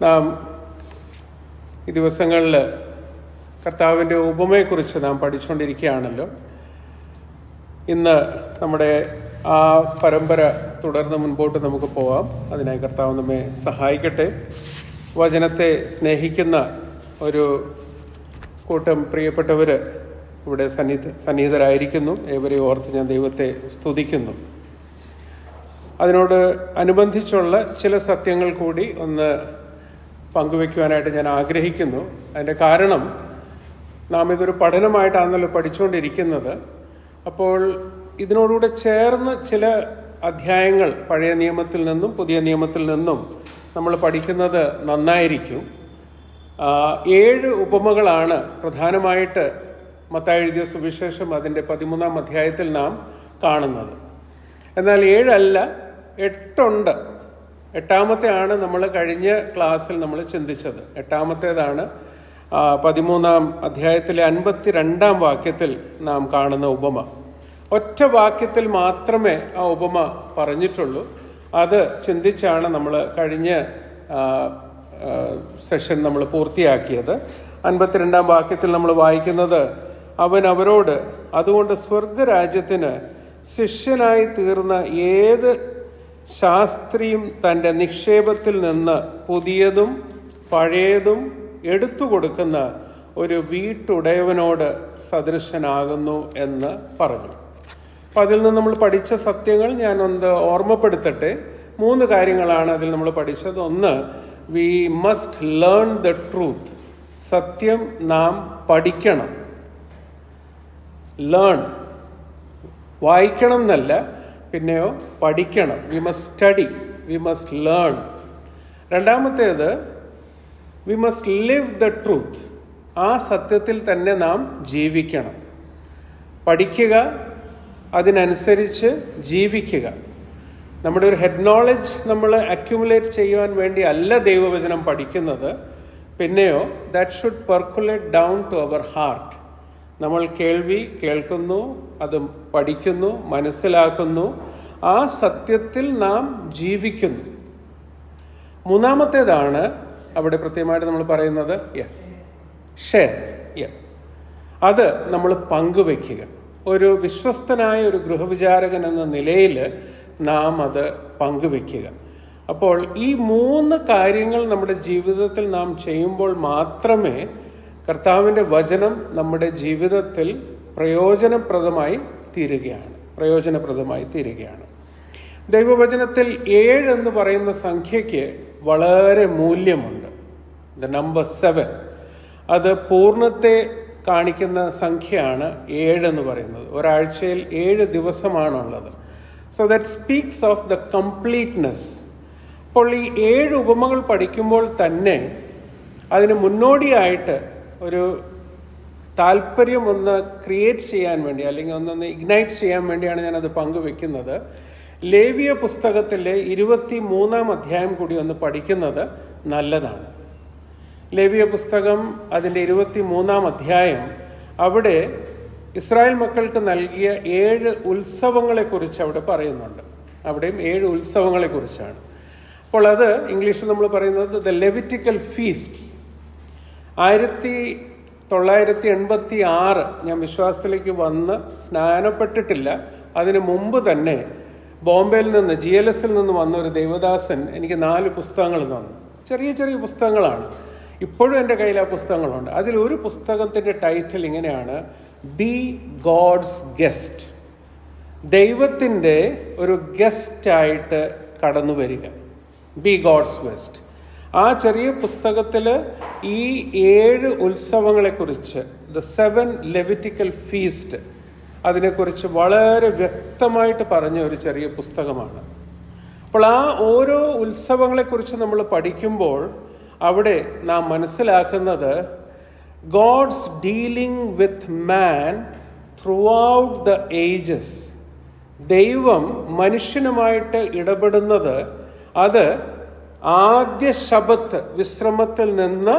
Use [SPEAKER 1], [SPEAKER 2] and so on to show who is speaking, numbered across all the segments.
[SPEAKER 1] നാം ഈ ദിവസങ്ങളിൽ കർത്താവിൻ്റെ ഉപമയെക്കുറിച്ച് നാം പഠിച്ചുകൊണ്ടിരിക്കുകയാണല്ലോ. ഇന്ന് നമ്മുടെ ആ പരമ്പര തുടർന്ന് മുൻപോട്ട് നമുക്ക് പോവാം. അതിനായി കർത്താവ് നമ്മെ സഹായിക്കട്ടെ. വചനത്തെ സ്നേഹിക്കുന്ന ഒരു കൂട്ടം പ്രിയപ്പെട്ടവർ ഇവിടെ സന്നിഹിതരായിരിക്കുന്നു. ഏവരെയും ഓർത്ത് ഞാൻ ദൈവത്തെ സ്തുതിക്കുന്നു. അതിനോട് അനുബന്ധിച്ചുള്ള ചില സത്യങ്ങൾ കൂടി ഒന്ന് പങ്കുവയ്ക്കുവാനായിട്ട് ഞാൻ ആഗ്രഹിക്കുന്നു. അതിൻ്റെ കാരണം, നാം ഇതൊരു പഠനമായിട്ടാണല്ലോ പഠിച്ചുകൊണ്ടിരിക്കുന്നത്. അപ്പോൾ ഇതിനോടുകൂടെ ചേർന്ന് ചില അധ്യായങ്ങൾ പഴയ നിയമത്തിൽ നിന്നും പുതിയ നിയമത്തിൽ നിന്നും നമ്മൾ പഠിക്കുന്നത് നന്നായിരിക്കും. 7 ഉപമകളാണ് പ്രധാനമായിട്ട് മത്തായി എഴുതിയ സുവിശേഷം അതിൻ്റെ 13-ാം അധ്യായത്തിൽ നാം കാണുന്നത്. എന്നാൽ 7 അല്ല, 8 ഉണ്ട്. 8-ാമത്തെയാണ് നമ്മൾ കഴിഞ്ഞ ക്ലാസ്സിൽ നമ്മൾ ചിന്തിച്ചത്. 8-ാമത്തേതാണ് 13-ാം അധ്യായത്തിലെ 52-ാം വാക്യത്തിൽ നാം കാണുന്ന ഉപമ. ഒറ്റ വാക്യത്തിൽ മാത്രമേ ആ ഉപമ പറഞ്ഞിട്ടുള്ളൂ. അത് ചിന്തിച്ചാണ് നമ്മൾ കഴിഞ്ഞ സെഷൻ നമ്മൾ പൂർത്തിയാക്കിയത്. 52-ാം വാക്യത്തിൽ നമ്മൾ വായിക്കുന്നത്, അവൻ അവരോട്, അതുകൊണ്ട് സ്വർഗരാജ്യത്തിന് ശിഷ്യനായി തീർന്ന ഏത് ശാസ്ത്രിയും തൻ്റെ നിക്ഷേപത്തിൽ നിന്ന് പുതിയതും പഴയതും എടുത്തു കൊടുക്കുന്ന ഒരു വീട്ടുടയവനോട് സദൃശനാകുന്നു എന്ന് പറഞ്ഞു. അപ്പം അതിൽ നിന്ന് നമ്മൾ പഠിച്ച സത്യങ്ങൾ ഞാനൊന്ന് ഓർമ്മപ്പെടുത്തട്ടെ. 3 കാര്യങ്ങളാണ് അതിൽ നമ്മൾ പഠിച്ചത്. ഒന്ന്, we must learn the truth. സത്യം നാം പഠിക്കണം. ലേൺ, വായിക്കണം എന്നല്ല, പിന്നെയോ പഠിക്കണം. We must study, we must learn. രണ്ടാമത്തേത്, we must live the truth. ആ സത്യത്തിൽ തന്നെ നാം ജീവിക്കണം. പഠിക്കുക, അതിനനുസരിച്ച് ജീവിക്കുക. നമ്മുടെ ഒരു ഹെഡ് നോളജ് നമ്മൾ അക്യുമുലേറ്റ് ചെയ്യുവാൻ വേണ്ടി അല്ല ദൈവവചനം പഠിക്കുന്നത്. പിന്നെയോ that should percolate down to our heart. നമ്മൾ കേൾക്കുന്നു, അത് പഠിക്കുന്നു, മനസ്സിലാക്കുന്നു, ആ സത്യത്തിൽ നാം ജീവിക്കുന്നു. 3-ാമത്തേതാണ് അവിടെ പ്രത്യേകമായിട്ട് നമ്മൾ പറയുന്നത് ഷെയർ. അത് നമ്മൾ പങ്കുവയ്ക്കുക. ഒരു വിശ്വസ്തനായ ഒരു ഗൃഹവിചാരകൻ എന്ന നിലയിൽ നാം അത് പങ്കുവയ്ക്കുക. അപ്പോൾ ഈ 3 കാര്യങ്ങൾ നമ്മുടെ ജീവിതത്തിൽ നാം ചെയ്യുമ്പോൾ മാത്രമേ കർത്താവിൻ്റെ വചനം നമ്മുടെ ജീവിതത്തിൽ പ്രയോജനപ്രദമായി തീരുകയാണ്. ദൈവവചനത്തിൽ 7 എന്ന് പറയുന്ന സംഖ്യയ്ക്ക് വളരെ മൂല്യമുണ്ട്. ദ നമ്പർ 7, അത് പൂർണ്ണത്തെ കാണിക്കുന്ന സംഖ്യയാണ് 7 എന്ന് പറയുന്നത്. ഒരാഴ്ചയിൽ 7 ദിവസമാണുള്ളത്. So that speaks of the completeness. അപ്പോൾ ഈ 7 ഉപമകൾ പഠിക്കുമ്പോൾ തന്നെ അതിന് മുന്നോടിയായിട്ട് ഒരു താല്പര്യം ഒന്ന് ക്രിയേറ്റ് ചെയ്യാൻ വേണ്ടി, അല്ലെങ്കിൽ ഒന്നൊന്ന് ഇഗ്നൈറ്റ് ചെയ്യാൻ വേണ്ടിയാണ് ഞാനത് പങ്കുവെക്കുന്നത്. ലേവ്യ പുസ്തകത്തിലെ 23-ാം അധ്യായം കൂടി ഒന്ന് പഠിക്കുന്നത് നല്ലതാണ്. ലേവ്യ പുസ്തകം അതിൻ്റെ 23-ാം അധ്യായം, അവിടെ ഇസ്രായേൽ മക്കൾക്ക് നൽകിയ 7 ഉത്സവങ്ങളെക്കുറിച്ച് അവിടെ പറയുന്നുണ്ട്. അവിടെയും 7 ഉത്സവങ്ങളെക്കുറിച്ചാണ്. അപ്പോൾ അത് ഇംഗ്ലീഷിൽ നമ്മൾ പറയുന്നത് ദ ലെവിറ്റിക്കൽ ഫീസ്റ്റ്സ്. 1986 ഞാൻ വിശ്വാസത്തിലേക്ക് വന്ന് സ്നാനപ്പെട്ടിട്ടില്ല. അതിന് മുമ്പ് തന്നെ ബോംബെയിൽ നിന്ന് GLS-ൽ നിന്ന് വന്ന ഒരു ദൈവദാസൻ എനിക്ക് 4 പുസ്തകങ്ങൾ തന്നു. ചെറിയ ചെറിയ പുസ്തകങ്ങളാണ്. ഇപ്പോഴും എൻ്റെ കയ്യിൽ ആ പുസ്തകങ്ങളുണ്ട്. അതിലൊരു പുസ്തകത്തിൻ്റെ ടൈറ്റിൽ ഇങ്ങനെയാണ്, ബി ഗോഡ്സ് ഗസ്റ്റ്. ദൈവത്തിൻ്റെ ഒരു ഗസ്റ്റായിട്ട് കടന്നു വരിക. Be God's guest. ആ ചെറിയ പുസ്തകത്തിൽ ഈ 7 ഉത്സവങ്ങളെക്കുറിച്ച്, ദ 7 ലെവിറ്റിക്കൽ ഫീസ്റ്റ്, അതിനെക്കുറിച്ച് വളരെ വ്യക്തമായിട്ട് പറഞ്ഞ ഒരു ചെറിയ പുസ്തകമാണ്. അപ്പോൾ ആ ഓരോ ഉത്സവങ്ങളെക്കുറിച്ച് നമ്മൾ പഠിക്കുമ്പോൾ അവിടെ നാം മനസ്സിലാക്കുന്നത് God's dealing with man throughout the ages. ദൈവം മനുഷ്യനുമായിട്ട് ഇടപെടുന്നത് അത് ആദ്യ ശബത്ത് വിശ്രമത്തിൽ നിന്ന്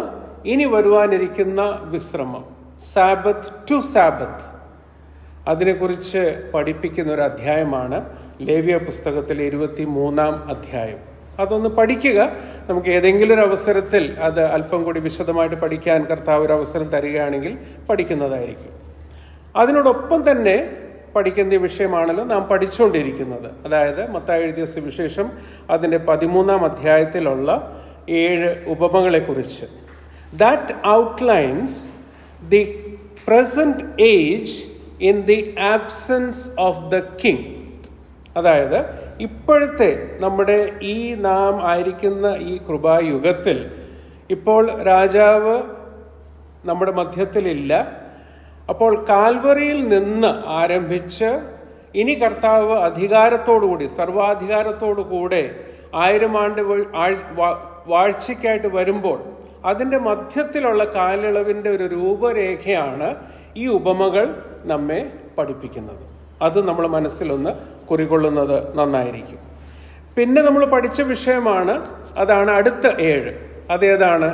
[SPEAKER 1] ഇനി വരുവാനിരിക്കുന്ന വിശ്രമം, സാബത്ത് ടു സാബത്ത്, അതിനെക്കുറിച്ച് പഠിപ്പിക്കുന്ന ഒരു അധ്യായമാണ് ലേവ്യ പുസ്തകത്തിലെ 23-ാം അധ്യായം. അതൊന്ന് പഠിക്കുക. നമുക്ക് ഏതെങ്കിലും ഒരു അവസരത്തിൽ അത് അല്പം കൂടി വിശദമായിട്ട് പഠിക്കാൻ കർത്താവ് ഒരു അവസരം തരികയാണെങ്കിൽ പഠിക്കുന്നതായിരിക്കും. അതിനോടൊപ്പം തന്നെ പഠിക്കുന്ന വിഷയമാണല്ലോ നാം പഠിച്ചുകൊണ്ടിരിക്കുന്നത്. അതായത് മത്തായി എഴുതിയ സുവിശേഷം അതിൻ്റെ 13-ാം അധ്യായത്തിലുള്ള 7 ഉപമകളെക്കുറിച്ച്. That outlines the present age in the absence of the king. അതായത് ഇപ്പോഴത്തെ നമ്മുടെ ഈ നാം ആയിരിക്കുന്ന ഈ കൃപായുഗത്തിൽ ഇപ്പോൾ രാജാവ് നമ്മുടെ മധ്യത്തിലില്ല. അപ്പോൾ കാൽവറിയിൽ നിന്ന് ആരംഭിച്ച് ഇനി കർത്താവ് അധികാരത്തോടുകൂടി സർവാധികാരത്തോടു കൂടെ 1000 ആണ്ട് വാഴ്ചയ്ക്കായിട്ട് വരുമ്പോൾ അതിൻ്റെ മധ്യത്തിലുള്ള കാലയളവിൻ്റെ ഒരു രൂപരേഖയാണ് ഈ ഉപമകൾ നമ്മെ പഠിപ്പിക്കുന്നത്. അത് നമ്മൾ മനസ്സിലൊന്ന് കുറികൊള്ളുന്നത് നന്നായിരിക്കും. പിന്നെ നമ്മൾ പഠിച്ച വിഷയമാണ്, അതാണ് അടുത്ത 7. അതേതാണ്?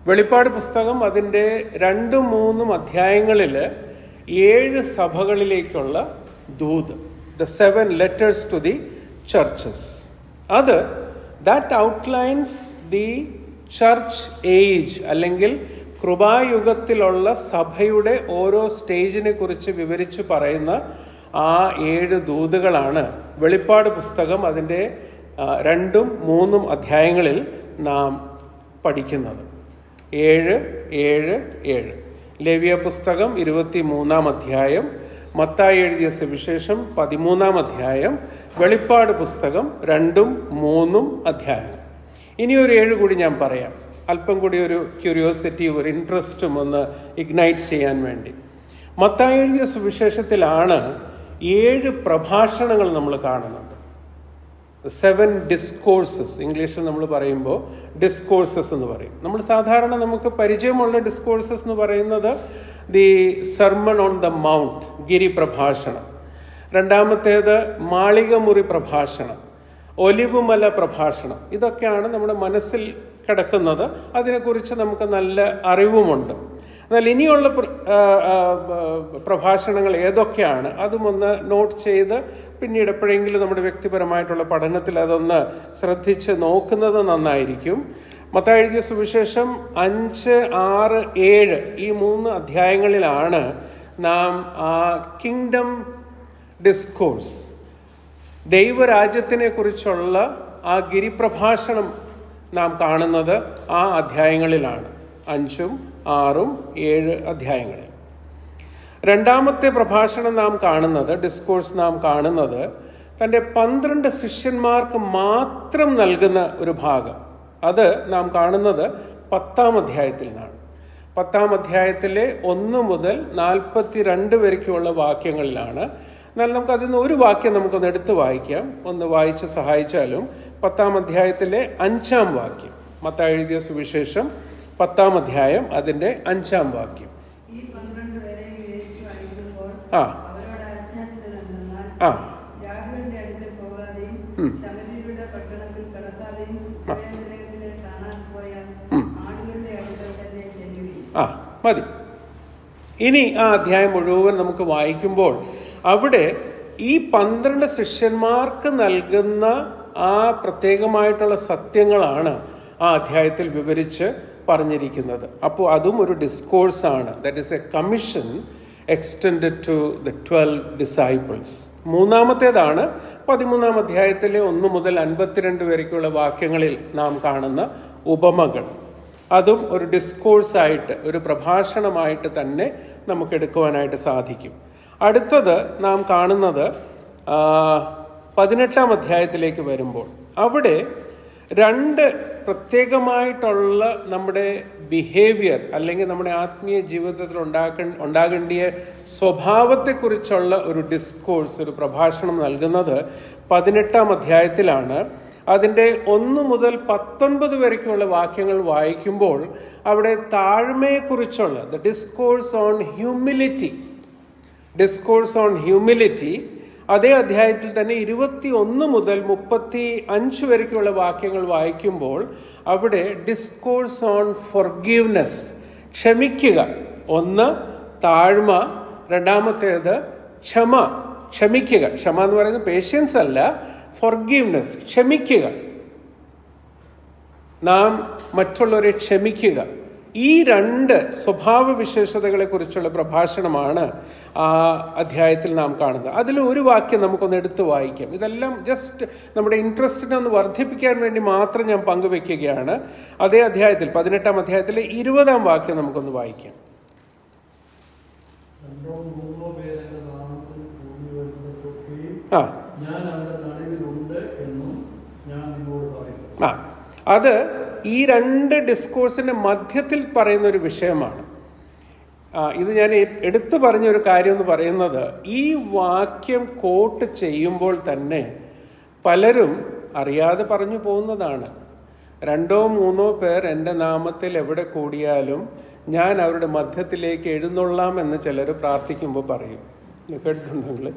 [SPEAKER 1] വെളിപ്പാട് പുസ്തകം അതിൻ്റെ 2-3 അധ്യായങ്ങളിൽ 7 സഭകളിലേക്കുള്ള ദൂത്, the 7 letters to the churches. അത് that outlines the church age, അല്ലെങ്കിൽ കൃപായുഗത്തിലുള്ള സഭയുടെ ഓരോ സ്റ്റേജിനെ കുറിച്ച് വിവരിച്ച് പറയുന്ന ആ 7 ദൂതുകളാണ് വെളിപ്പാട് പുസ്തകം അതിൻ്റെ 2-3 അധ്യായങ്ങളിൽ നാം പഠിക്കുന്നത്. 7, 7, 7. ലേവ്യ പുസ്തകം 23-ാം അധ്യായം, മത്തായി എഴുതിയ സുവിശേഷം 13-ാം അധ്യായം, വെളിപ്പാട് പുസ്തകം 2-3 അധ്യായങ്ങൾ. ഇനി ഒരു 7 കൂടി ഞാൻ പറയാം, അല്പം കൂടി ഒരു ക്യൂരിയോസിറ്റി, ഒരു ഇൻട്രസ്റ്റും ഒന്ന് ഇഗ്നൈറ്റ് ചെയ്യാൻ വേണ്ടി. മത്തായി എഴുതിയ സുവിശേഷത്തിലാണ് 7 പ്രഭാഷണങ്ങൾ നമ്മൾ കാണുന്നുണ്ട്. 7 ഡിസ്കോഴ്സസ്, ഇംഗ്ലീഷിൽ നമ്മൾ പറയുമ്പോൾ ഡിസ്കോഴ്സസ് എന്ന് പറയും. നമ്മൾ സാധാരണ നമുക്ക് പരിചയമുള്ള ഡിസ്കോഴ്സസ് എന്ന് പറയുന്നത് the sermon on the mount, ഗിരിപ്രഭാഷണം. രണ്ടാമത്തേത് മാളികമുറി പ്രഭാഷണം, ഒലിവുമല പ്രഭാഷണം. ഇതൊക്കെയാണ് നമ്മുടെ മനസ്സിൽ കിടക്കുന്നത്. അതിനെക്കുറിച്ച് നമുക്ക് നല്ല അറിവുമുണ്ട്. എന്നാൽ ഇനിയുള്ള പ്രഭാഷണങ്ങൾ ഏതൊക്കെയാണ് അതും ഒന്ന് നോട്ട് ചെയ്ത് പിന്നീട് എപ്പോഴെങ്കിലും നമ്മുടെ വ്യക്തിപരമായിട്ടുള്ള പഠനത്തിൽ അതൊന്ന് ശ്രദ്ധിച്ച് നോക്കുന്നത് നന്നായിരിക്കും. മത്തായി എഴുതിയ സുവിശേഷം 5, 6, 7 ഈ 3 അധ്യായങ്ങളിലാണ് നാം ആ കിങ്ഡം ഡിസ്കോഴ്സ്, ദൈവരാജ്യത്തിനെ കുറിച്ചുള്ള ആ ഗിരിപ്രഭാഷണം നാം കാണുന്നത് ആ അധ്യായങ്ങളിലാണ്, 5, 6, 7 അധ്യായങ്ങളിൽ. രണ്ടാമത്തെ പ്രഭാഷണം നാം കാണുന്നത്, ഡിസ്കോഴ്സ് നാം കാണുന്നത് തൻ്റെ 12 ശിഷ്യന്മാർക്ക് മാത്രം നൽകുന്ന ഒരു ഭാഗം. അത് നാം കാണുന്നത് 10-ാം അധ്യായത്തിൽ നിന്നാണ്. 10-ാം അധ്യായത്തിലെ 1 മുതൽ 42 വരെക്കുള്ള വാക്യങ്ങളിലാണ്. എന്നാൽ നമുക്ക് അതിൽ നിന്ന് ഒരു വാക്യം നമുക്കൊന്ന് എടുത്ത് വായിക്കാം, ഒന്ന് വായിച്ച് സഹായിച്ചാലും. 10-ാം അധ്യായത്തിലെ 5-ാം വാക്യം, മത്തായി എഴുതിയ സുവിശേഷം 10-ാം അധ്യായം അതിൻ്റെ 5-ാം വാക്യം. ആ ആ മതി. ഇനി ആ അധ്യായം മുഴുവൻ നമുക്ക് വായിക്കുമ്പോൾ അവിടെ ഈ 12 ശിഷ്യന്മാർക്ക് നൽകുന്ന ആ പ്രത്യേകമായിട്ടുള്ള സത്യങ്ങളാണ് ആ അധ്യായത്തിൽ വിവരിച്ച് പറഞ്ഞിരിക്കുന്നത്. അപ്പോൾ അതും ഒരു ഡിസ്കോഴ്സാണ്. That is a commission extended to the 12 disciples. മൂന്നാമത്തേതാണ് 13-ാം അധ്യായത്തിലെ 1 മുതൽ 52 വരെക്കുള്ള വാക്യങ്ങളിൽ നാം കാണുന്ന ഉപമകൾ. അതും ഒരു ഡിസ്കോഴ്സായിട്ട്, ഒരു പ്രഭാഷണമായിട്ട് തന്നെ നമുക്ക് എടുക്കുവാനായിട്ട് സാധിക്കും. അടുത്തത് നാം കാണുന്നത് 18-ാം അധ്യായത്തിലേക്ക് വരുമ്പോൾ അവിടെ 2 പ്രത്യേകമായിട്ടുള്ള നമ്മുടെ ബിഹേവിയർ, അല്ലെങ്കിൽ നമ്മുടെ ആത്മീയ ജീവിതത്തിൽ ഉണ്ടാകേണ്ടിയ സ്വഭാവത്തെക്കുറിച്ചുള്ള ഒരു ഡിസ്കോഴ്സ്, ഒരു പ്രഭാഷണം നൽകുന്നത് 18-ാം അധ്യായത്തിലാണ്. അതിൻ്റെ 1 മുതൽ 19 വരെക്കുള്ള വാക്യങ്ങൾ വായിക്കുമ്പോൾ അവിടെ താഴ്മയെക്കുറിച്ചുള്ള the discourse on humility, discourse on humility അതേ അധ്യായത്തിൽ തന്നെ 21 മുതൽ 35 വരെക്കുള്ള വാക്യങ്ങൾ വായിക്കുമ്പോൾ അവിടെ ഡിസ്കോഴ്സ് ഓൺ ഫൊർഗീവ്നെസ്, ക്ഷമിക്കുക. 1 താഴ്മ, രണ്ടാമത്തേത് ക്ഷമ, ക്ഷമിക്കുക. ക്ഷമ എന്ന് പറയുന്നത് പേഷ്യൻസ് അല്ല, ഫൊർഗീവ്നെസ്, ക്ഷമിക്കുക. നാം മറ്റുള്ളവരെ ക്ഷമിക്കുക. ഈ രണ്ട് സ്വഭാവ വിശേഷതകളെ കുറിച്ചുള്ള പ്രഭാഷണമാണ് ആ അധ്യായത്തിൽ നാം കാണുന്നത്. അതിൽ ഒരു വാക്യം നമുക്കൊന്ന് എടുത്തു വായിക്കാം. ഇതെല്ലാം ജസ്റ്റ് നമ്മുടെ ഇൻട്രസ്റ്റിനെ ഒന്ന് വർദ്ധിപ്പിക്കാൻ വേണ്ടി മാത്രം ഞാൻ പങ്കുവെക്കുകയാണ്. അതേ അധ്യായത്തിൽ 18-ാം അധ്യായത്തിലെ 20-ാം വാക്യം നമുക്കൊന്ന് വായിക്കാം. അത് ഈ രണ്ട് ഡിസ്കോഴ്സിന്റെ മധ്യത്തിൽ പറയുന്ന ഒരു വിഷയമാണ്. ഇത് ഞാൻ എടുത്തു പറഞ്ഞൊരു കാര്യം എന്ന് പറയുന്നത്, ഈ വാക്യം കോട്ട് ചെയ്യുമ്പോൾ തന്നെ പലരും അറിയാതെ പറഞ്ഞു പോകുന്നതാണ്. 2-3 പേർ എൻ്റെ നാമത്തിൽ എവിടെ കൂടിയാലും ഞാൻ അവരുടെ മധ്യത്തിലേക്ക് എഴുന്നള്ളാം എന്ന് ചിലർ പ്രാർത്ഥിക്കുമ്പോൾ പറയും. കേട്ടിട്ടുണ്ടെങ്കിൽ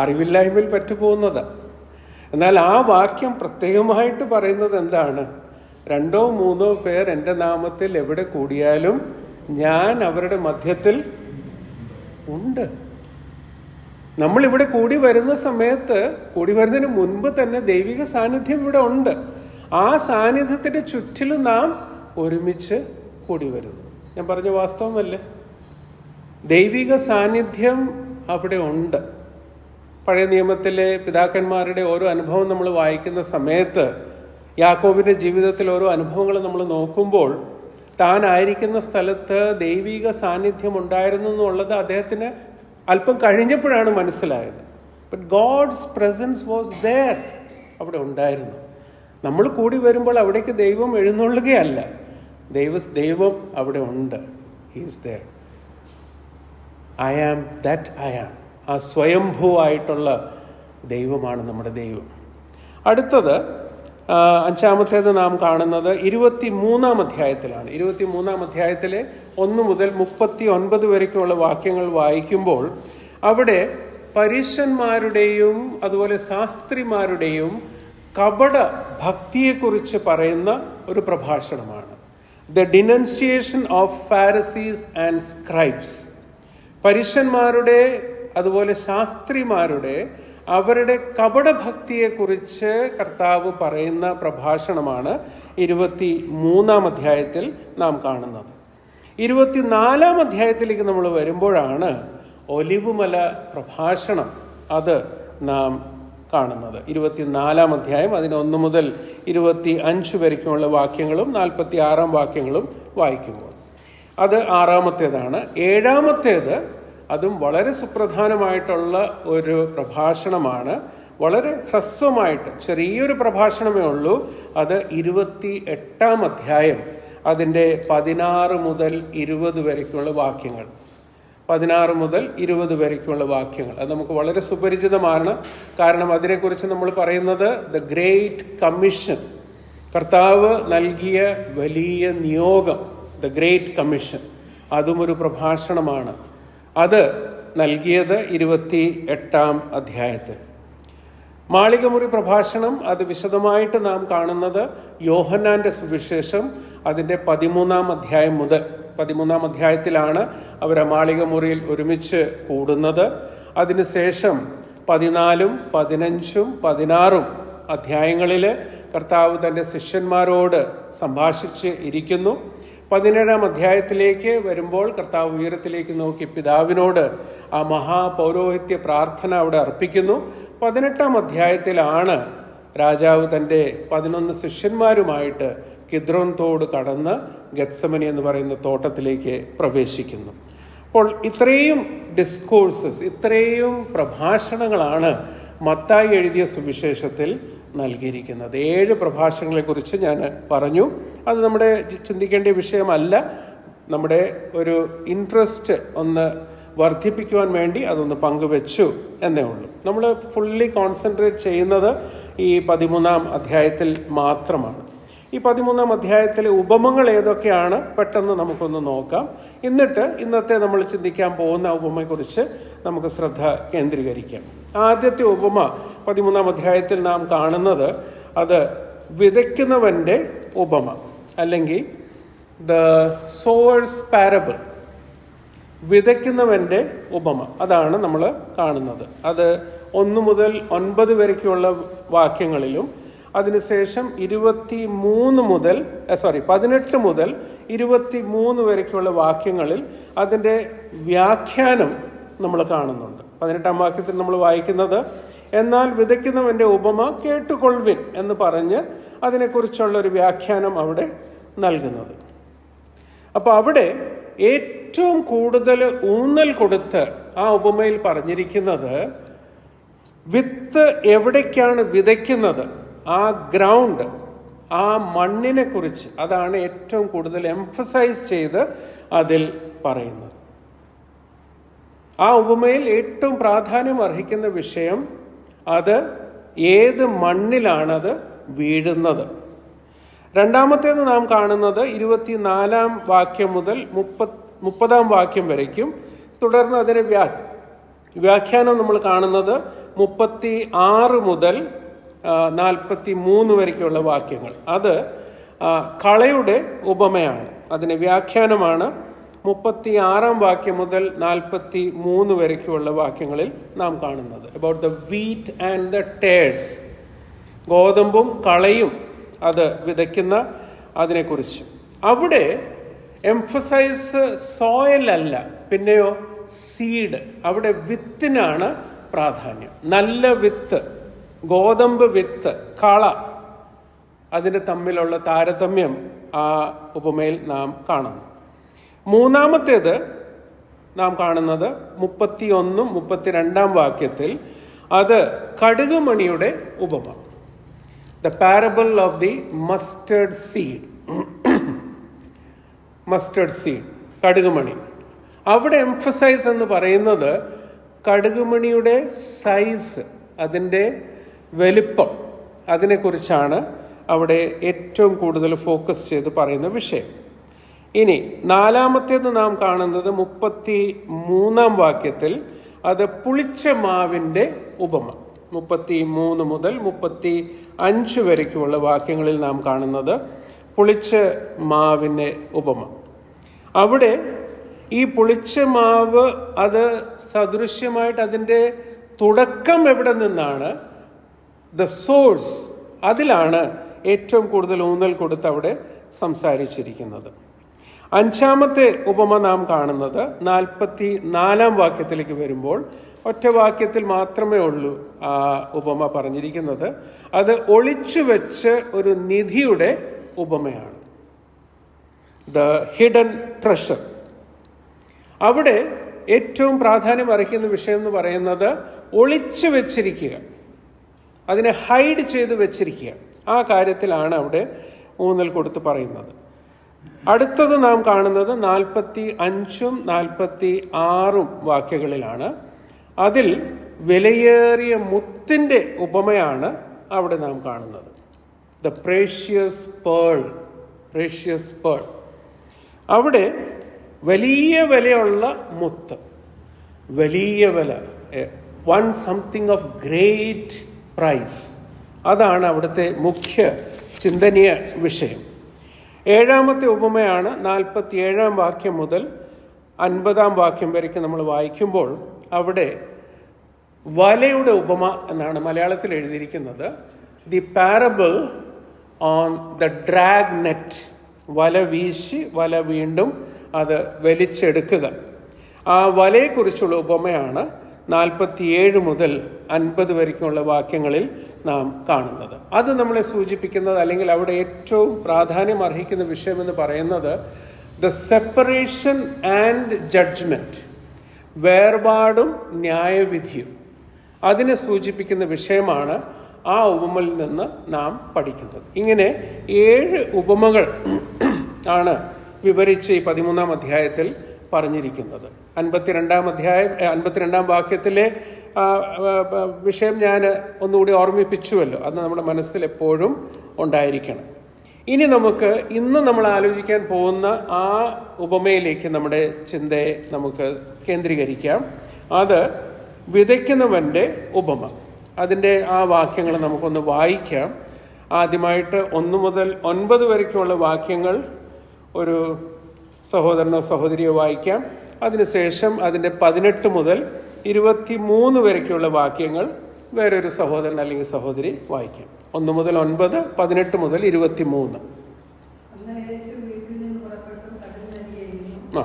[SPEAKER 1] അറിവില്ലായ്മയിൽ പറ്റുപോകുന്നതാണ്. എന്നാൽ ആ വാക്യം പ്രത്യേകമായിട്ട് പറയുന്നത് എന്താണ്? 2-3 പേർ എൻ്റെ നാമത്തിൽ എവിടെ കൂടിയാലും ഞാൻ അവരുടെ മധ്യത്തിൽ ഉണ്ട്. നമ്മളിവിടെ കൂടി വരുന്ന സമയത്ത്, കൂടി വരുന്നതിന് മുൻപ് തന്നെ ദൈവിക സാന്നിധ്യം ഇവിടെ ഉണ്ട്. ആ സാന്നിധ്യത്തിന്റെ ചുറ്റിലും നാം ഒരുമിച്ച് കൂടി വരുന്നു. ഞാൻ പറഞ്ഞ വാസ്തവമല്ലേ? ദൈവിക സാന്നിധ്യം അവിടെ ഉണ്ട്. പഴയ നിയമത്തിലെ പിതാക്കന്മാരുടെ ഓരോ അനുഭവം നമ്മൾ വായിക്കുന്ന സമയത്ത്, യാക്കോബിന്റെ ജീവിതത്തിൽ ഓരോ അനുഭവങ്ങൾ നമ്മൾ നോക്കുമ്പോൾ, താൻ ആയിരിക്കുന്ന സ്ഥലത്ത് ദൈവിക സാന്നിധ്യം ഉണ്ടായിരുന്നു എന്നുള്ളത് അദ്ദേഹത്തിന് അല്പം കഴിഞ്ഞപ്പോഴാണ് മനസ്സിലായത്. But God's presence was there, അവിടെ ഉണ്ടായിരുന്നു. നമ്മൾ കൂടി വരുമ്പോൾ അവിടേക്ക് ദൈവം എഴുന്നള്ളുകയല്ല, ദൈവം അവിടെ ഉണ്ട്. He is there. I am that I am. ആ സ്വയംഭൂവായിട്ടുള്ള ദൈവമാണ് നമ്മുടെ ദൈവം. അടുത്തത് 5-ാമത്തേത് നാം കാണുന്നത് 23-ാം അധ്യായത്തിലാണ്. 23-ാം അധ്യായത്തിലെ 1 മുതൽ 39 വരയ്ക്കുള്ള വാക്യങ്ങൾ വായിക്കുമ്പോൾ അവിടെ പരീശന്മാരുടെയും അതുപോലെ ശാസ്ത്രിമാരുടെയും കപട ഭക്തിയെക്കുറിച്ച് പറയുന്ന ഒരു പ്രഭാഷണമാണ്. The denunciation of Pharisees and scribes. പരീശന്മാരുടെ അതുപോലെ ശാസ്ത്രിമാരുടെ അവരുടെ കപടഭക്തിയെക്കുറിച്ച് കർത്താവ് പറയുന്ന പ്രഭാഷണമാണ് 23-ാം അധ്യായത്തിൽ നാം കാണുന്നത്. 24-ാം അധ്യായത്തിലേക്ക് നമ്മൾ വരുമ്പോഴാണ് ഒലിവുമല പ്രഭാഷണം അത് നാം കാണുന്നത്. 24-ാം അധ്യായം അതിന് 1 മുതൽ 25 വരയ്ക്കുമുള്ള വാക്യങ്ങളും 46-ാം വാക്യങ്ങളും വായിക്കുമ്പോൾ അത് 6-ാമത്തേതാണ്. 7-ാമത്തേത് അതും വളരെ സുപ്രധാനമായിട്ടുള്ള ഒരു പ്രഭാഷണമാണ്. വളരെ ഹ്രസ്വമായിട്ട് ചെറിയൊരു പ്രഭാഷണമേ ഉള്ളൂ. അത് 28-ാം അധ്യായം അതിൻ്റെ 16 മുതൽ 20 വരയ്ക്കുള്ള വാക്യങ്ങൾ. 16 മുതൽ 20 വരയ്ക്കുള്ള വാക്യങ്ങൾ അത് നമുക്ക് വളരെ സുപരിചിതമാണ്. കാരണം അതിനെക്കുറിച്ച് നമ്മൾ പറയുന്നത് ദ ഗ്രേറ്റ് കമ്മീഷൻ, കർത്താവ് നൽകിയ വലിയ നിയോഗം, ദ ഗ്രേറ്റ് കമ്മീഷൻ, അതും ഒരു പ്രഭാഷണമാണ്. അത് നൽകിയത് 28-ാം അധ്യായത്തിൽ. മാളികമുറി പ്രഭാഷണം അത് വിശദമായിട്ട് നാം കാണുന്നത് യോഹന്നാന്റെ സുവിശേഷം അതിൻ്റെ 13-ാം അധ്യായം മുതൽ. 13-ാം അധ്യായത്തിലാണ് അവർ മാളികമുറിയിൽ ഒരുമിച്ച് കൂടുന്നത്. അതിനുശേഷം 14-ഉം 15-ഉം 16-ഉം അധ്യായങ്ങളിൽ കർത്താവ് തൻ്റെ ശിഷ്യന്മാരോട് സംഭാഷിച്ച് ഇരിക്കുന്നു. 17-ാം അധ്യായത്തിലേക്ക് വരുമ്പോൾ കർത്താവ് ഉയരത്തിലേക്ക് നോക്കി പിതാവിനോട് ആ മഹാപൗരോഹിത്യ പ്രാർത്ഥന അവിടെ അർപ്പിക്കുന്നു. 18-ാം അധ്യായത്തിലാണ് രാജാവ് തൻ്റെ 11 ശിഷ്യന്മാരുമായിട്ട് കിദ്രോൻ തോട് കടന്ന് ഗത്സമനി എന്ന് പറയുന്ന തോട്ടത്തിലേക്ക് പ്രവേശിക്കുന്നു. അപ്പോൾ ഇത്രയും ഡിസ്കോഴ്സസ്, ഇത്രയും പ്രഭാഷണങ്ങളാണ് മത്തായി എഴുതിയ സുവിശേഷത്തിൽ നൽകിയിരിക്കുന്നത്. 7 പ്രഭാഷണങ്ങളെക്കുറിച്ച് ഞാൻ പറഞ്ഞു. അത് നമ്മുടെ ചിന്തിക്കേണ്ട വിഷയമല്ല. നമ്മുടെ ഒരു ഇൻട്രസ്റ്റ് ഒന്ന് വർദ്ധിപ്പിക്കുവാൻ വേണ്ടി അതൊന്ന് പങ്കുവെച്ചു എന്നേ ഉള്ളൂ. നമ്മൾ ഫുള്ളി കോൺസെൻട്രേറ്റ് ചെയ്യുന്നത് ഈ 13-ാം അധ്യായത്തിൽ മാത്രമാണ്. ഈ 13-ാം അധ്യായത്തിലെ ഉപമകൾ ഏതൊക്കെയാണ് പെട്ടെന്ന് നമുക്കൊന്ന് നോക്കാം. എന്നിട്ട് ഇന്നത്തെ നമ്മൾ ചിന്തിക്കാൻ പോകുന്ന ഉപമയെക്കുറിച്ച് നമുക്ക് ശ്രദ്ധ കേന്ദ്രീകരിക്കാം. ആദ്യത്തെ ഉപമ 13-ാം അധ്യായത്തിൽ നാം കാണുന്നത് അത് വിതയ്ക്കുന്നവൻ്റെ ഉപമ, അല്ലെങ്കിൽ ദ സോവേഴ്സ് പാരബിൾ. വിതയ്ക്കുന്നവൻ്റെ ഉപമ അതാണ് നമ്മൾ കാണുന്നത്. അത് 1 മുതൽ 9 വരയ്ക്കുള്ള വാക്യങ്ങളിലും അതിനുശേഷം 18 മുതൽ 23 വരയ്ക്കുള്ള വാക്യങ്ങളിൽ അതിൻ്റെ വ്യാഖ്യാനം നമ്മൾ കാണുന്നുണ്ട്. 18-ാം വാക്യത്തിൽ നമ്മൾ വായിക്കുന്നത്, എന്നാൽ വിതയ്ക്കുന്നവൻ്റെ ഉപമ കേട്ടുകൊള്ളുവിൻ എന്ന് പറഞ്ഞ് അതിനെക്കുറിച്ചുള്ള ഒരു വ്യാഖ്യാനം അവിടെ നൽകുന്നത്. അപ്പോൾ അവിടെ ഏറ്റവും കൂടുതൽ ഊന്നൽ കൊടുത്ത് ആ ഉപമയിൽ പറഞ്ഞിരിക്കുന്നത് വിത്ത് എവിടേക്കാണ് വിതയ്ക്കുന്നത്, ആ ഗ്രൗണ്ട്, ആ മണ്ണിനെ കുറിച്ച്, അതാണ് ഏറ്റവും കൂടുതൽ എംഫസൈസ് ചെയ്ത് അതിൽ പറയുന്നത്. ആ ഉപമയിൽ ഏറ്റവും പ്രാധാന്യം അർഹിക്കുന്ന വിഷയം അത് ഏത് മണ്ണിലാണത് വീഴുന്നത്. രണ്ടാമത്തേത് നാം കാണുന്നത് 24-ാം വാക്യം മുതൽ 30-ാം വാക്യം വരയ്ക്കും. തുടർന്ന് അതിന് വ്യാഖ്യാനം നമ്മൾ കാണുന്നത് 36 മുതൽ 43 വരയ്ക്കുള്ള വാക്യങ്ങൾ. അത് കളയുടെ ഉപമയാണ്. അതിന് വ്യാഖ്യാനമാണ് 36-ാം വാക്യം മുതൽ 43 വരയ്ക്കുള്ള വാക്യങ്ങളിൽ നാം കാണുന്നത്. About the wheat and the tares, ഗോതമ്പും കളയും അത് വിതയ്ക്കുന്ന അതിനെക്കുറിച്ച്. അവിടെ എംഫസൈസ് സോയിൽ അല്ല, പിന്നെയോ സീഡ്. അവിടെ വിത്തിനാണ് പ്രാധാന്യം. നല്ല വിത്ത്, ഗോതമ്പ് വിത്ത്, കള, അതിന് തമ്മിലുള്ള താരതമ്യം ആ ഉപമയിൽ നാം കാണുന്നു. മൂന്നാമത്തേത് നാം കാണുന്നത് 31-ാം 32-ാം വാക്യത്തിൽ. അത് കടുകുമണിയുടെ ഉപമ, the parable of the mustard seed. Mustard seed, കടുകുമണി. അവിടെ എംഫസൈസ് എന്ന് പറയുന്നത് കടുകുമണിയുടെ സൈസ്, അതിൻ്റെ വലിപ്പം, അതിനെക്കുറിച്ചാണ് അവിടെ ഏറ്റവും കൂടുതൽ ഫോക്കസ് ചെയ്ത് പറയുന്ന വിഷയം. ഇനി നാലാമത്തേത് നാം കാണുന്നത് 33-ാം വാക്യത്തിൽ. അത് പുളിച്ച മാവിൻ്റെ ഉപമ. 33 മുതൽ 35 വരയ്ക്കുള്ള വാക്യങ്ങളിൽ നാം കാണുന്നത് പുളിച്ച മാവിൻ്റെ ഉപമ. അവിടെ ഈ പുളിച്ച മാവ് അത് സദൃശ്യമായിട്ട് അതിൻ്റെ തുടക്കം എവിടെ നിന്നാണ്, ദ സോഴ്സ്, അതിലാണ് ഏറ്റവും കൂടുതൽ ഊന്നൽ കൊടുത്ത് അവിടെ സംസാരിച്ചിരിക്കുന്നത്. 5-ാമത്തെ ഉപമ നാം കാണുന്നത് 44-ാം വാക്യത്തിലേക്ക് വരുമ്പോൾ. ഒറ്റ വാക്യത്തിൽ മാത്രമേ ഉള്ളൂ ആ ഉപമ പറഞ്ഞിരിക്കുന്നത്. അത് ഒളിച്ചു വെച്ച് ഒരു നിധിയുടെ ഉപമയാണ്, ദ ഹിഡൻ ട്രഷർ. അവിടെ ഏറ്റവും പ്രാധാന്യം അർഹിക്കുന്ന വിഷയം എന്ന് പറയുന്നത് ഒളിച്ചു വെച്ചിരിക്കുക, അതിനെ ഹൈഡ് ചെയ്ത് വെച്ചിരിക്കുക. ആ കാര്യത്തിലാണ് അവിടെ ഊന്നൽ കൊടുത്ത് പറയുന്നത്. അടുത്തത് നാം കാണുന്നത് 45-ഉം 46-ഉം വാക്യങ്ങളിലാണ്. അതിൽ വിലയേറിയ മുത്തിൻ്റെ ഉപമയാണ് അവിടെ നാം കാണുന്നത്, the precious pearl. Precious pearl, അവിടെ വലിയ വിലയുള്ള മുത്ത്, വലിയ വില, one something of great price. അതാണ് അവിടുത്തെ മുഖ്യ ചിന്തനീയ വിഷയം. 7-ാമത്തെ ഉപമയാണ് 47-ാം വാക്യം മുതൽ 50-ാം വാക്യം വരയ്ക്ക് നമ്മൾ വായിക്കുമ്പോൾ. അവിടെ വലയുടെ ഉപമ എന്നാണ് മലയാളത്തിൽ എഴുതിയിരിക്കുന്നത്, the parable on the drag net. വല വീശി വല വീണ്ടും അത് വലിച്ചെടുക്കുക. ആ വലയെക്കുറിച്ചുള്ള ഉപമയാണ് 47 മുതൽ 50 വരയ്ക്കുള്ള വാക്യങ്ങളിൽ നാം കാണുന്നത്. അത് നമ്മളെ സൂചിപ്പിക്കുന്നത്, അല്ലെങ്കിൽ അവിടെ ഏറ്റവും പ്രാധാന്യം അർഹിക്കുന്ന വിഷയമെന്ന് പറയുന്നത് ദ സെപ്പറേഷൻ ആൻഡ് ജഡ്ജ്മെന്റ്, വേർപാടും ന്യായവിധിയും. അതിനെ സൂചിപ്പിക്കുന്ന വിഷയമാണ് ആ ഉപമയിൽ നിന്ന് നാം പഠിക്കുന്നത്. ഇങ്ങനെ 7 ഉപമകൾ ആണ് വിവരിച്ച് ഈ 13-ാം അധ്യായത്തിൽ പറഞ്ഞിരിക്കുന്നത്. 52-ാം വാക്യത്തിലെ വിഷയം ഞാൻ ഒന്നുകൂടി ഓർമ്മിപ്പിച്ചുവല്ലോ. അത് നമ്മുടെ മനസ്സിൽ എപ്പോഴും ഉണ്ടായിരിക്കണം. ഇനി നമുക്ക് ഇന്ന് നമ്മൾ ആലോചിക്കാൻ പോകുന്ന ആ ഉപമയിലേക്ക് നമ്മുടെ ചിന്തയെ നമുക്ക് കേന്ദ്രീകരിക്കാം. അത് വിതയ്ക്കുന്നവൻ്റെ ഉപമ. അതിൻ്റെ ആ വാക്യങ്ങൾ നമുക്കൊന്ന് വായിക്കാം. ആദ്യമായിട്ട് 1 മുതൽ 9 വരയ്ക്കുള്ള വാക്യങ്ങൾ ഒരു സഹോദരനോ സഹോദരിയോ വായിക്കാം. അതിനുശേഷം അതിൻ്റെ 18 മുതൽ 23 വരയ്ക്കുള്ള വാക്യങ്ങൾ വേറൊരു സഹോദരൻ അല്ലെങ്കിൽ സഹോദരി വായിക്കാം. 1 മുതൽ 9, 18 മുതൽ 23. ആ,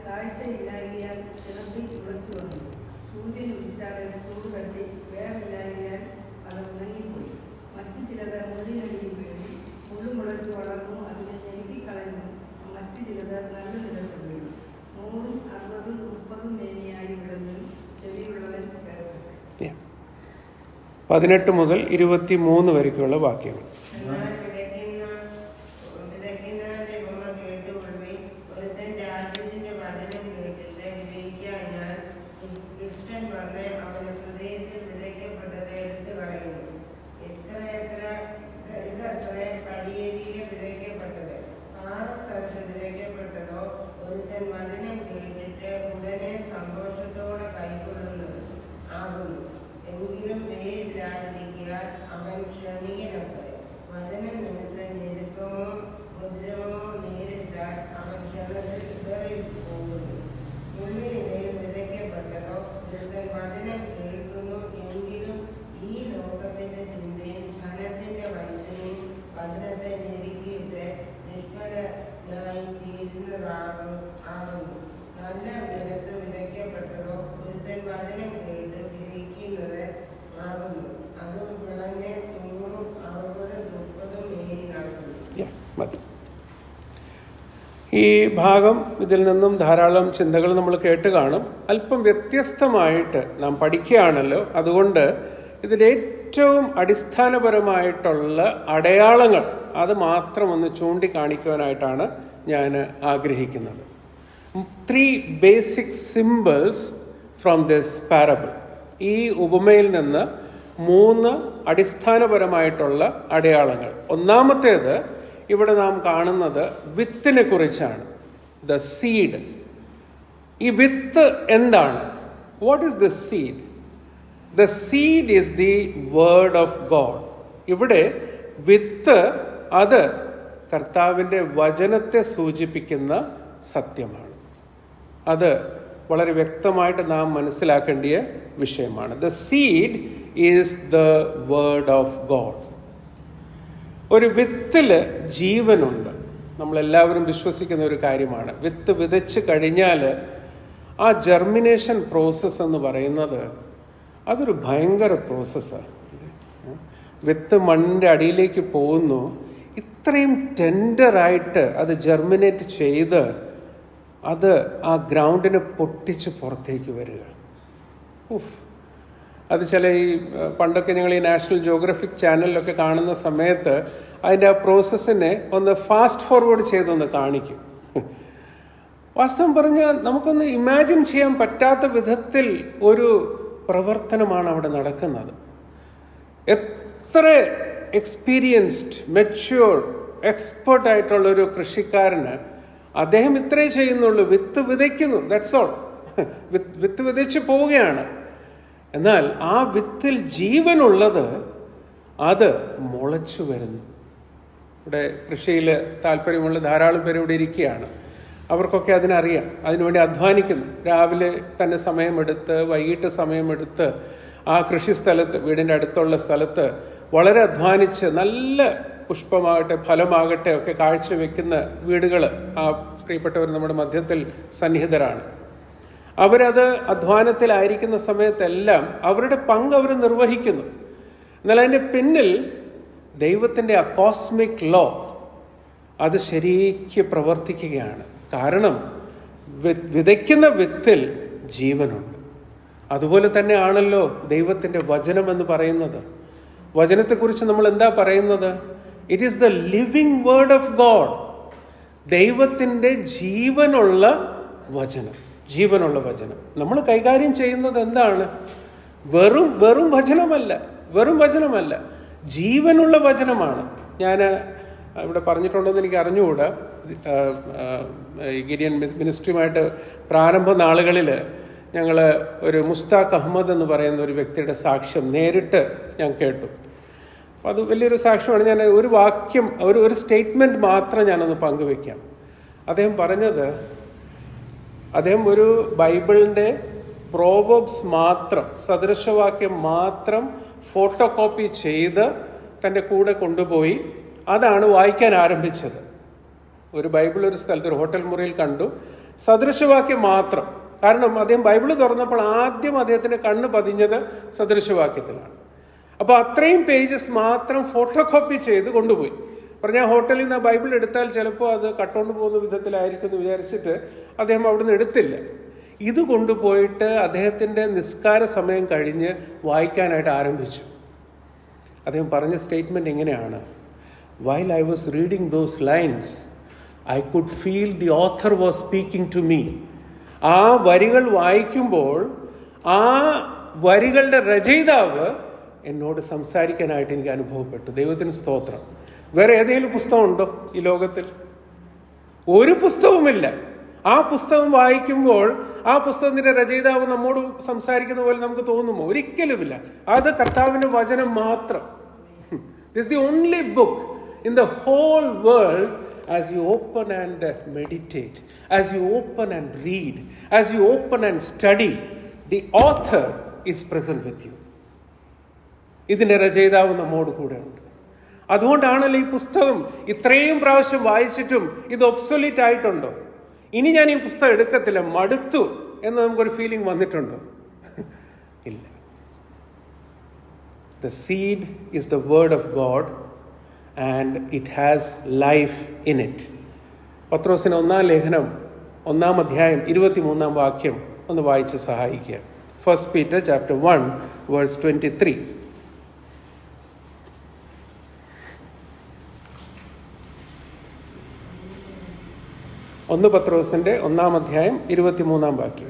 [SPEAKER 2] താഴ്ചയില്ലാകിയാൽ ജലത്തിൽ ഉളച്ചു വന്നു. സൂര്യൻ ഉദിച്ചാൽ ചൂട് കട്ടി വേറില്ലാകിയാൽ അത് ഉണങ്ങിപ്പോയി. മറ്റു ചിലത് മുള്ളിനടിയിൽ വീണു, മുള്ളുമുളച്ചു വളർന്നു, അതിനെ ഞെരുക്കിക്കളഞ്ഞു. മറ്റു ചിലത് നല്ല നിലത്ത് വീണു. 100, 60, 30 മേനിയായി വിടുന്നു. ചെവിയുള്ളവൻ കേൾക്കട്ടെ.
[SPEAKER 1] 18 മുതൽ 23 വരെയുള്ള വാക്യങ്ങൾ. ഈ ഭാഗം, ഇതിൽ നിന്നും ധാരാളം ചിന്തകൾ നമ്മൾ കേട്ട് കാണും. അല്പം വ്യത്യസ്തമായിട്ട് നാം പഠിക്കുകയാണല്ലോ, അതുകൊണ്ട് ഇതിൻ്റെ ഏറ്റവും അടിസ്ഥാനപരമായിട്ടുള്ള അടയാളങ്ങൾ അത് മാത്രം ഒന്ന് ചൂണ്ടിക്കാണിക്കുവാനായിട്ടാണ് ഞാൻ ആഗ്രഹിക്കുന്നത്. 3 basic symbols from this parable. ഈ ഉപമയിൽ നിന്ന് 3 അടിസ്ഥാനപരമായിട്ടുള്ള അടയാളങ്ങൾ. ഒന്നാമത്തേത്, ഇവിടെ നാം കാണുന്നത് വിത്തിനെ കുറിച്ചാണ്. The seed. ഈ വിത്ത് എന്താണ്? What is the seed? The seed is the word of God. ഇവിടെ വിത്ത് അത് കർത്താവിൻ്റെ വചനത്തെ സൂചിപ്പിക്കുന്ന സത്യമാണ്. അത് വളരെ വ്യക്തമായിട്ട് നാം മനസ്സിലാക്കേണ്ടിയ വിഷയമാണ്. The seed is the word of God. ഒരു വിത്തില് ജീവനുണ്ട്. നമ്മളെല്ലാവരും വിശ്വസിക്കുന്ന ഒരു കാര്യമാണ്. വിത്ത് വിതച്ച് കഴിഞ്ഞാൽ ആ ജെർമിനേഷൻ പ്രോസസ്സ് എന്ന് പറയുന്നത് അതൊരു ഭയങ്കര പ്രോസസ്സാണ്. വിത്ത് മണ്ണിൻ്റെ അടിയിലേക്ക് പോകുന്നു, ഇത്രയും ടെൻഡറായിട്ട് അത് ജെർമിനേറ്റ് ചെയ്ത് അത് ആ ഗ്രൗണ്ടിനെ പൊട്ടിച്ച് പുറത്തേക്ക് വരിക. അത് ചില ഈ പണ്ടൊക്കെ ഞങ്ങൾ ഈ നാഷണൽ ജോഗ്രഫിക് ചാനലിലൊക്കെ കാണുന്ന സമയത്ത് അതിൻ്റെ ആ പ്രോസസ്സിനെ ഒന്ന് ഫാസ്റ്റ് ഫോർവേഡ് ചെയ്തൊന്ന് കാണിക്കും. വാസ്തവം പറഞ്ഞാൽ നമുക്കൊന്ന് ഇമാജിൻ ചെയ്യാൻ പറ്റാത്ത വിധത്തിൽ ഒരു പ്രവർത്തനമാണ് അവിടെ നടക്കുന്നത്. എത്ര എക്സ്പീരിയൻസ്ഡ്, മെച്യൂർഡ്, എക്സ്പേർട്ട് ആയിട്ടുള്ളൊരു കൃഷിക്കാരന് അദ്ദേഹം ഇത്രേ ചെയ്യുന്നുള്ളൂ. വിത്ത് വിതയ്ക്കുന്നു, ദാറ്റ്സ് ഓൾ. വിത്ത് വിതച്ച് പോവുകയാണ്. എന്നാൽ ആ വിത്തിൽ ജീവനുള്ളത് അത് മുളച്ചു വരുന്നു. ഇവിടെ കൃഷിയിൽ താല്പര്യമുള്ള ധാരാളം പേര് ഇവിടെ ഇരിക്കുകയാണ്. അവർക്കൊക്കെ അതിനറിയാം. അതിനുവേണ്ടി അധ്വാനിക്കുന്നു. രാവിലെ തന്നെ സമയമെടുത്ത്, വൈകിട്ട് സമയമെടുത്ത് ആ കൃഷിസ്ഥലത്ത്, വീടിൻ്റെ അടുത്തുള്ള സ്ഥലത്ത് വളരെ അധ്വാനിച്ച് നല്ല പുഷ്പമാകട്ടെ ഫലമാകട്ടെ ഒക്കെ കാഴ്ചവെക്കുന്ന വീടുകൾ ആ പ്രിയപ്പെട്ടവർ നമ്മുടെ മധ്യത്തിൽ സന്നിഹിതരാണ്. അവരത് അധ്വാനത്തിലായിരിക്കുന്ന സമയത്തെല്ലാം അവരുടെ പങ്ക് അവർ നിർവഹിക്കുന്നു. എന്നാൽ അതിൻ്റെ പിന്നിൽ ദൈവത്തിൻ്റെ ആ കോസ്മിക് ലോ അത് ശരിക്ക് പ്രവർത്തിക്കുകയാണ്. കാരണം വിതയ്ക്കുന്ന വിത്തിൽ ജീവനുണ്ട്. അതുപോലെ തന്നെ ആണല്ലോ ദൈവത്തിൻ്റെ വചനം എന്ന് പറയുന്നത്. വചനത്തെക്കുറിച്ച് നമ്മൾ എന്താ പറയുന്നത്? It is the living word of God. ദൈവത്തിൻ്റെ ജീവനുള്ള വചനം. ജീവനുള്ള വചനം നമ്മൾ കൈകാര്യം ചെയ്യുന്നത് എന്താണ്? വെറും വചനമല്ല, ജീവനുള്ള വചനമാണ്. ഞാൻ ഇവിടെ പറഞ്ഞിട്ടുണ്ടോയെന്ന് എനിക്ക് അറിഞ്ഞുകൂടാ. ഗിരിയൻ മിനിസ്ട്രിയുമായിട്ട് പ്രാരംഭ നാളുകളിൽ ഞങ്ങൾ ഒരു മുസ്താഖ് അഹമ്മദ് എന്ന് പറയുന്ന ഒരു വ്യക്തിയുടെ സാക്ഷ്യം നേരിട്ട് ഞാൻ കേട്ടു. അപ്പം അത് വലിയൊരു സാക്ഷ്യമാണ്. ഞാൻ ഒരു വാക്യം, ഒരു സ്റ്റേറ്റ്മെൻറ്റ് മാത്രം ഞാനൊന്ന് പങ്കുവയ്ക്കാം. അദ്ദേഹം പറഞ്ഞത്, അദ്ദേഹം ഒരു ബൈബിളിൻ്റെ പ്രോവർബ്സ് മാത്രം, സദൃശവാക്യം മാത്രം ഫോട്ടോ കോപ്പി ചെയ്ത് തൻ്റെ കൂടെ കൊണ്ടുപോയി അതാണ് വായിക്കാൻ ആരംഭിച്ചത്. ഒരു ബൈബിൾ ഒരു സ്ഥലത്ത് ഒരു ഹോട്ടൽ മുറിയിൽ കണ്ടു, സദൃശവാക്യം മാത്രം. കാരണം അദ്ദേഹം ബൈബിൾ തുറന്നപ്പോൾ ആദ്യം അദ്ദേഹത്തിൻ്റെ കണ്ണ് പതിഞ്ഞത് സദൃശവാക്യത്തിലാണ്. അപ്പോൾ അത്രയും പേജസ് മാത്രം ഫോട്ടോ കോപ്പി ചെയ്ത് കൊണ്ടുപോയി. പറഞ്ഞാൽ ഹോട്ടലിൽ നിന്ന് ബൈബിൾ എടുത്താൽ ചിലപ്പോൾ അത് കട്ടുകൊണ്ട് പോകുന്ന വിധത്തിലായിരിക്കും എന്ന് വിചാരിച്ചിട്ട് അദ്ദേഹം അവിടുന്ന് എടുത്തില്ല. ഇത് കൊണ്ടുപോയിട്ട് അദ്ദേഹത്തിൻ്റെ നിസ്കാര സമയം കഴിഞ്ഞ് വായിക്കാനായിട്ട് ആരംഭിച്ചു. അദ്ദേഹം പറഞ്ഞ സ്റ്റേറ്റ്മെൻറ്റ് ഇങ്ങനെയാണ്: While I was reading those lines, I could feel the author was speaking to me. ആ വരികൾ വായിക്കുമ്പോൾ ആ വരികളുടെ രചയിതാവ് എന്നോട് സംസാരിക്കാനായിട്ട് എനിക്ക് അനുഭവപ്പെട്ടു. ദൈവത്തിന് സ്തോത്രം. വേറെ ഏതെങ്കിലും പുസ്തകമുണ്ടോ ഈ ലോകത്തിൽ? ഒരു പുസ്തകവുമില്ല. ആ പുസ്തകം വായിക്കുമ്പോൾ ആ പുസ്തകത്തിന്റെ രചയിതാവ് നമ്മോട് സംസാരിക്കുന്ന പോലെ നമുക്ക് തോന്നുമോ? ഒരിക്കലുമില്ല. അത് കർത്താവിന്റെ വചനം മാത്രം. This is the only book in the whole world. As you open and meditate, as you open and read, as you open and study, the author is present with you. ഇതിന്റെ രചയിതാവ് നമ്മോട് കൂടെ ഉണ്ട്. അതുകൊണ്ടാണല്ലോ ഈ പുസ്തകം ഇത്രയും പ്രാവശ്യം വായിച്ചിട്ടും ഇത് ഒബ്സൊലീറ്റ് ആയിട്ടുണ്ടോ? ഇനി ഞാൻ ഈ പുസ്തകം എടുക്കത്തില്ല, മടുത്തു എന്ന് നമുക്കൊരു ഫീലിംഗ് വന്നിട്ടുണ്ടോ? ഇല്ല. The seed is the word of God and it has life in it. പത്രോസിന് 1-ാം ലേഖനം 1-ാം അധ്യായം 23-ാം വാക്യം ഒന്ന് വായിച്ച് സഹായിക്കുക. 1 Peter chapter 1 verse 23. 1 പത്രോസിന്റെ 1-ാം അധ്യായം 23-ാം വാക്യം.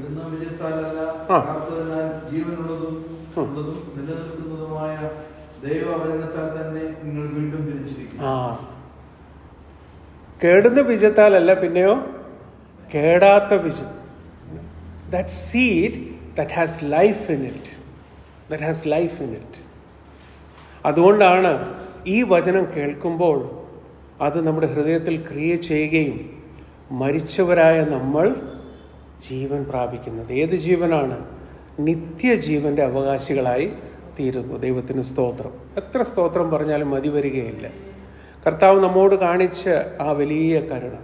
[SPEAKER 1] കേടുന്ന ബീജത്താലല്ല, പിന്നെയോ കേടാത്ത ബീജം. That seed that has life in it. That has life in it. അതുകൊണ്ടാണ് ഈ വചനം കേൾക്കുമ്പോൾ അത് നമ്മുടെ ഹൃദയത്തിൽ ക്രിയ ചെയ്യുകയും മരിച്ചവരായ നമ്മൾ ജീവൻ പ്രാപിക്കുന്നത്. ഏത് ജീവനാണ്? നിത്യജീവന്റെ അവകാശികളായി തീരുന്നു. ദൈവത്തിന് സ്തോത്രം. എത്ര സ്തോത്രം പറഞ്ഞാലും മതി വരികയില്ല. കർത്താവ് നമ്മോട് കാണിച്ച ആ വലിയ കരുണ,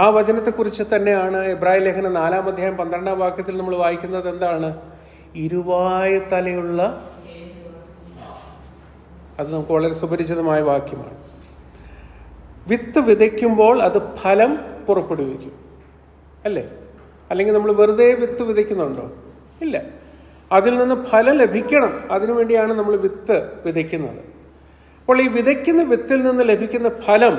[SPEAKER 1] ആ വചനത്തെക്കുറിച്ച് തന്നെയാണ് എബ്രായ ലേഖനം 4-ാം അധ്യായം 12-ാം വാക്യത്തിൽ നമ്മൾ വായിക്കുന്നത്. എന്താണ്? ഇരുവായ തലയുള്ള, അത് നമുക്ക് വളരെ സുപരിചിതമായ വാക്യമാണ്. വിത്ത് വിതയ്ക്കുമ്പോൾ അത് ഫലം പുറപ്പെടുവിക്കും, അല്ലേ? അല്ലെങ്കിൽ നമ്മൾ വെറുതെ വിത്ത് വിതയ്ക്കുന്നുണ്ടോ? ഇല്ല. അതിൽ നിന്ന് ഫലം ലഭിക്കണം. അതിനുവേണ്ടിയാണ് നമ്മൾ വിത്ത് വിതയ്ക്കുന്നത്. അപ്പോൾ ഈ വിതയ്ക്കുന്ന വിത്തിൽ നിന്ന് ലഭിക്കുന്ന ഫലം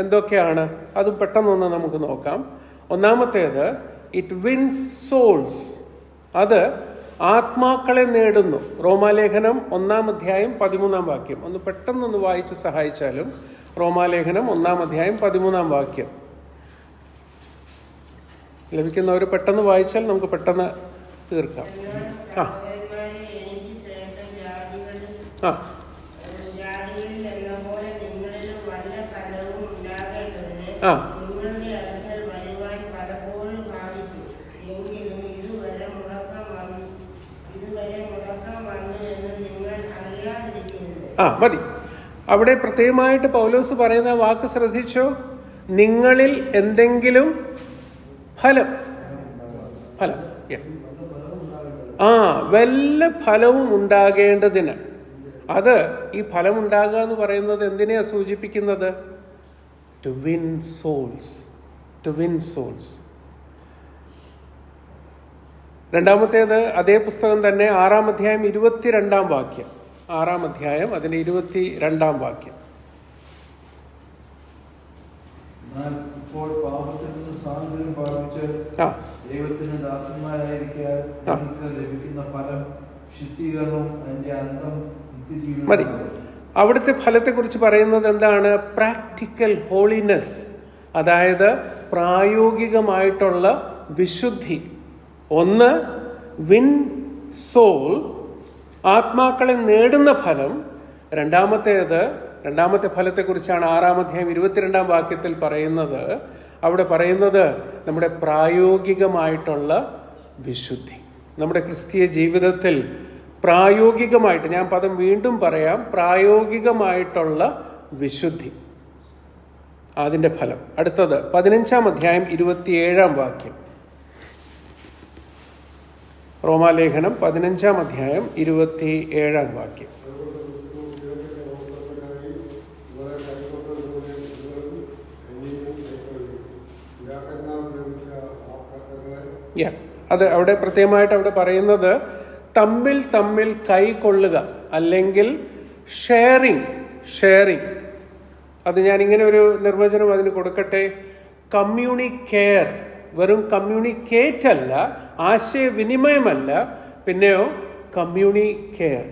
[SPEAKER 1] എന്തൊക്കെയാണ്? അത് പെട്ടെന്നൊന്ന് നമുക്ക് നോക്കാം. ഒന്നാമത്തേത്, ഇറ്റ് വിൻസ് സോൾസ്. അത് ആത്മാക്കളെ നേടുന്നു. റോമാലേഖനം 1-ാം അധ്യായം 13-ാം വാക്യം ഒന്ന് പെട്ടെന്നൊന്ന് വായിച്ച് സഹായിച്ചാലും. റോമാലേഖനം 1-ാം അധ്യായം 13-ാം വാക്യം ലഭിക്കുന്നവർ പെട്ടെന്ന് വായിച്ചാൽ നമുക്ക് പെട്ടെന്ന് തീർക്കാം. ആ ആ ആ മതി. അവിടെ പ്രത്യേകമായിട്ട് പൗലോസ് പറയുന്ന വാക്ക് ശ്രദ്ധിച്ചോ? നിങ്ങളിൽ എന്തെങ്കിലും ഫലം. വല്ല ഫലവും ഉണ്ടാകേണ്ടതിന്. അത് ഈ ഫലം ഉണ്ടാകുക എന്ന് പറയുന്നത് എന്തിനെയാ സൂചിപ്പിക്കുന്നത്? To win souls. To win souls. രണ്ടാമത്തേത് അതേ പുസ്തകം തന്നെ 6-ാം അധ്യായം 22-ാം വാക്യം. 6-ാം അധ്യായം അതിന്റെ 22-ാം വാക്യം.
[SPEAKER 3] ഇപ്പോൾ പാപത്തിൽ നിന്ന് സ്വാതന്ത്ര്യം പ്രാപിച്ച് ദൈവത്തിന് ദാസന്മാരായിരിക്കാൻ നമുക്ക് ലഭിക്കുന്ന ഫലം ശുദ്ധീകരണവും അതിന്റെ അന്തം നിത്യജീവനും.
[SPEAKER 1] മതി. അവിടുത്തെ ഫലത്തെക്കുറിച്ച് പറയുന്നത് എന്താണ്? പ്രാക്ടിക്കൽ ഹോളിനെസ്, അതായത് പ്രായോഗികമായിട്ടുള്ള വിശുദ്ധി. ഒന്ന്, വിൻ സോൾ, ആത്മാക്കളെ നേടുന്ന ഫലം. രണ്ടാമത്തെ ഫലത്തെക്കുറിച്ചാണ് 6-ാം അധ്യായം 22-ാം വാക്യത്തിൽ പറയുന്നത്. അവിടെ പറയുന്നത് നമ്മുടെ പ്രായോഗികമായിട്ടുള്ള വിശുദ്ധി. നമ്മുടെ ക്രിസ്തീയ ജീവിതത്തിൽ പ്രായോഗികമായിട്ട്, ഞാൻ പദം വീണ്ടും പറയാം, പ്രായോഗികമായിട്ടുള്ള വിശുദ്ധി, അതിൻ്റെ ഫലം. അടുത്തത് 15-ാം അധ്യായം 27-ാം വാക്യം. റോമാലേഖനം 15-ാം അധ്യായം 27-ാം വാക്യം. അത് അവിടെ പ്രത്യേകമായിട്ട് അവിടെ പറയുന്നത് തമ്മിൽ കൈക്കൊള്ളുക, അല്ലെങ്കിൽ ഷെയറിങ്. അത് ഞാനിങ്ങനെ ഒരു നിർവചനം അതിന് കൊടുക്കട്ടെ. കമ്മ്യൂണിക്കെയർ, വെറും കമ്മ്യൂണിക്കേറ്റ് അല്ല, ആശയവിനിമയമല്ല, പിന്നെയോ കമ്മ്യൂണിക്കെയർ.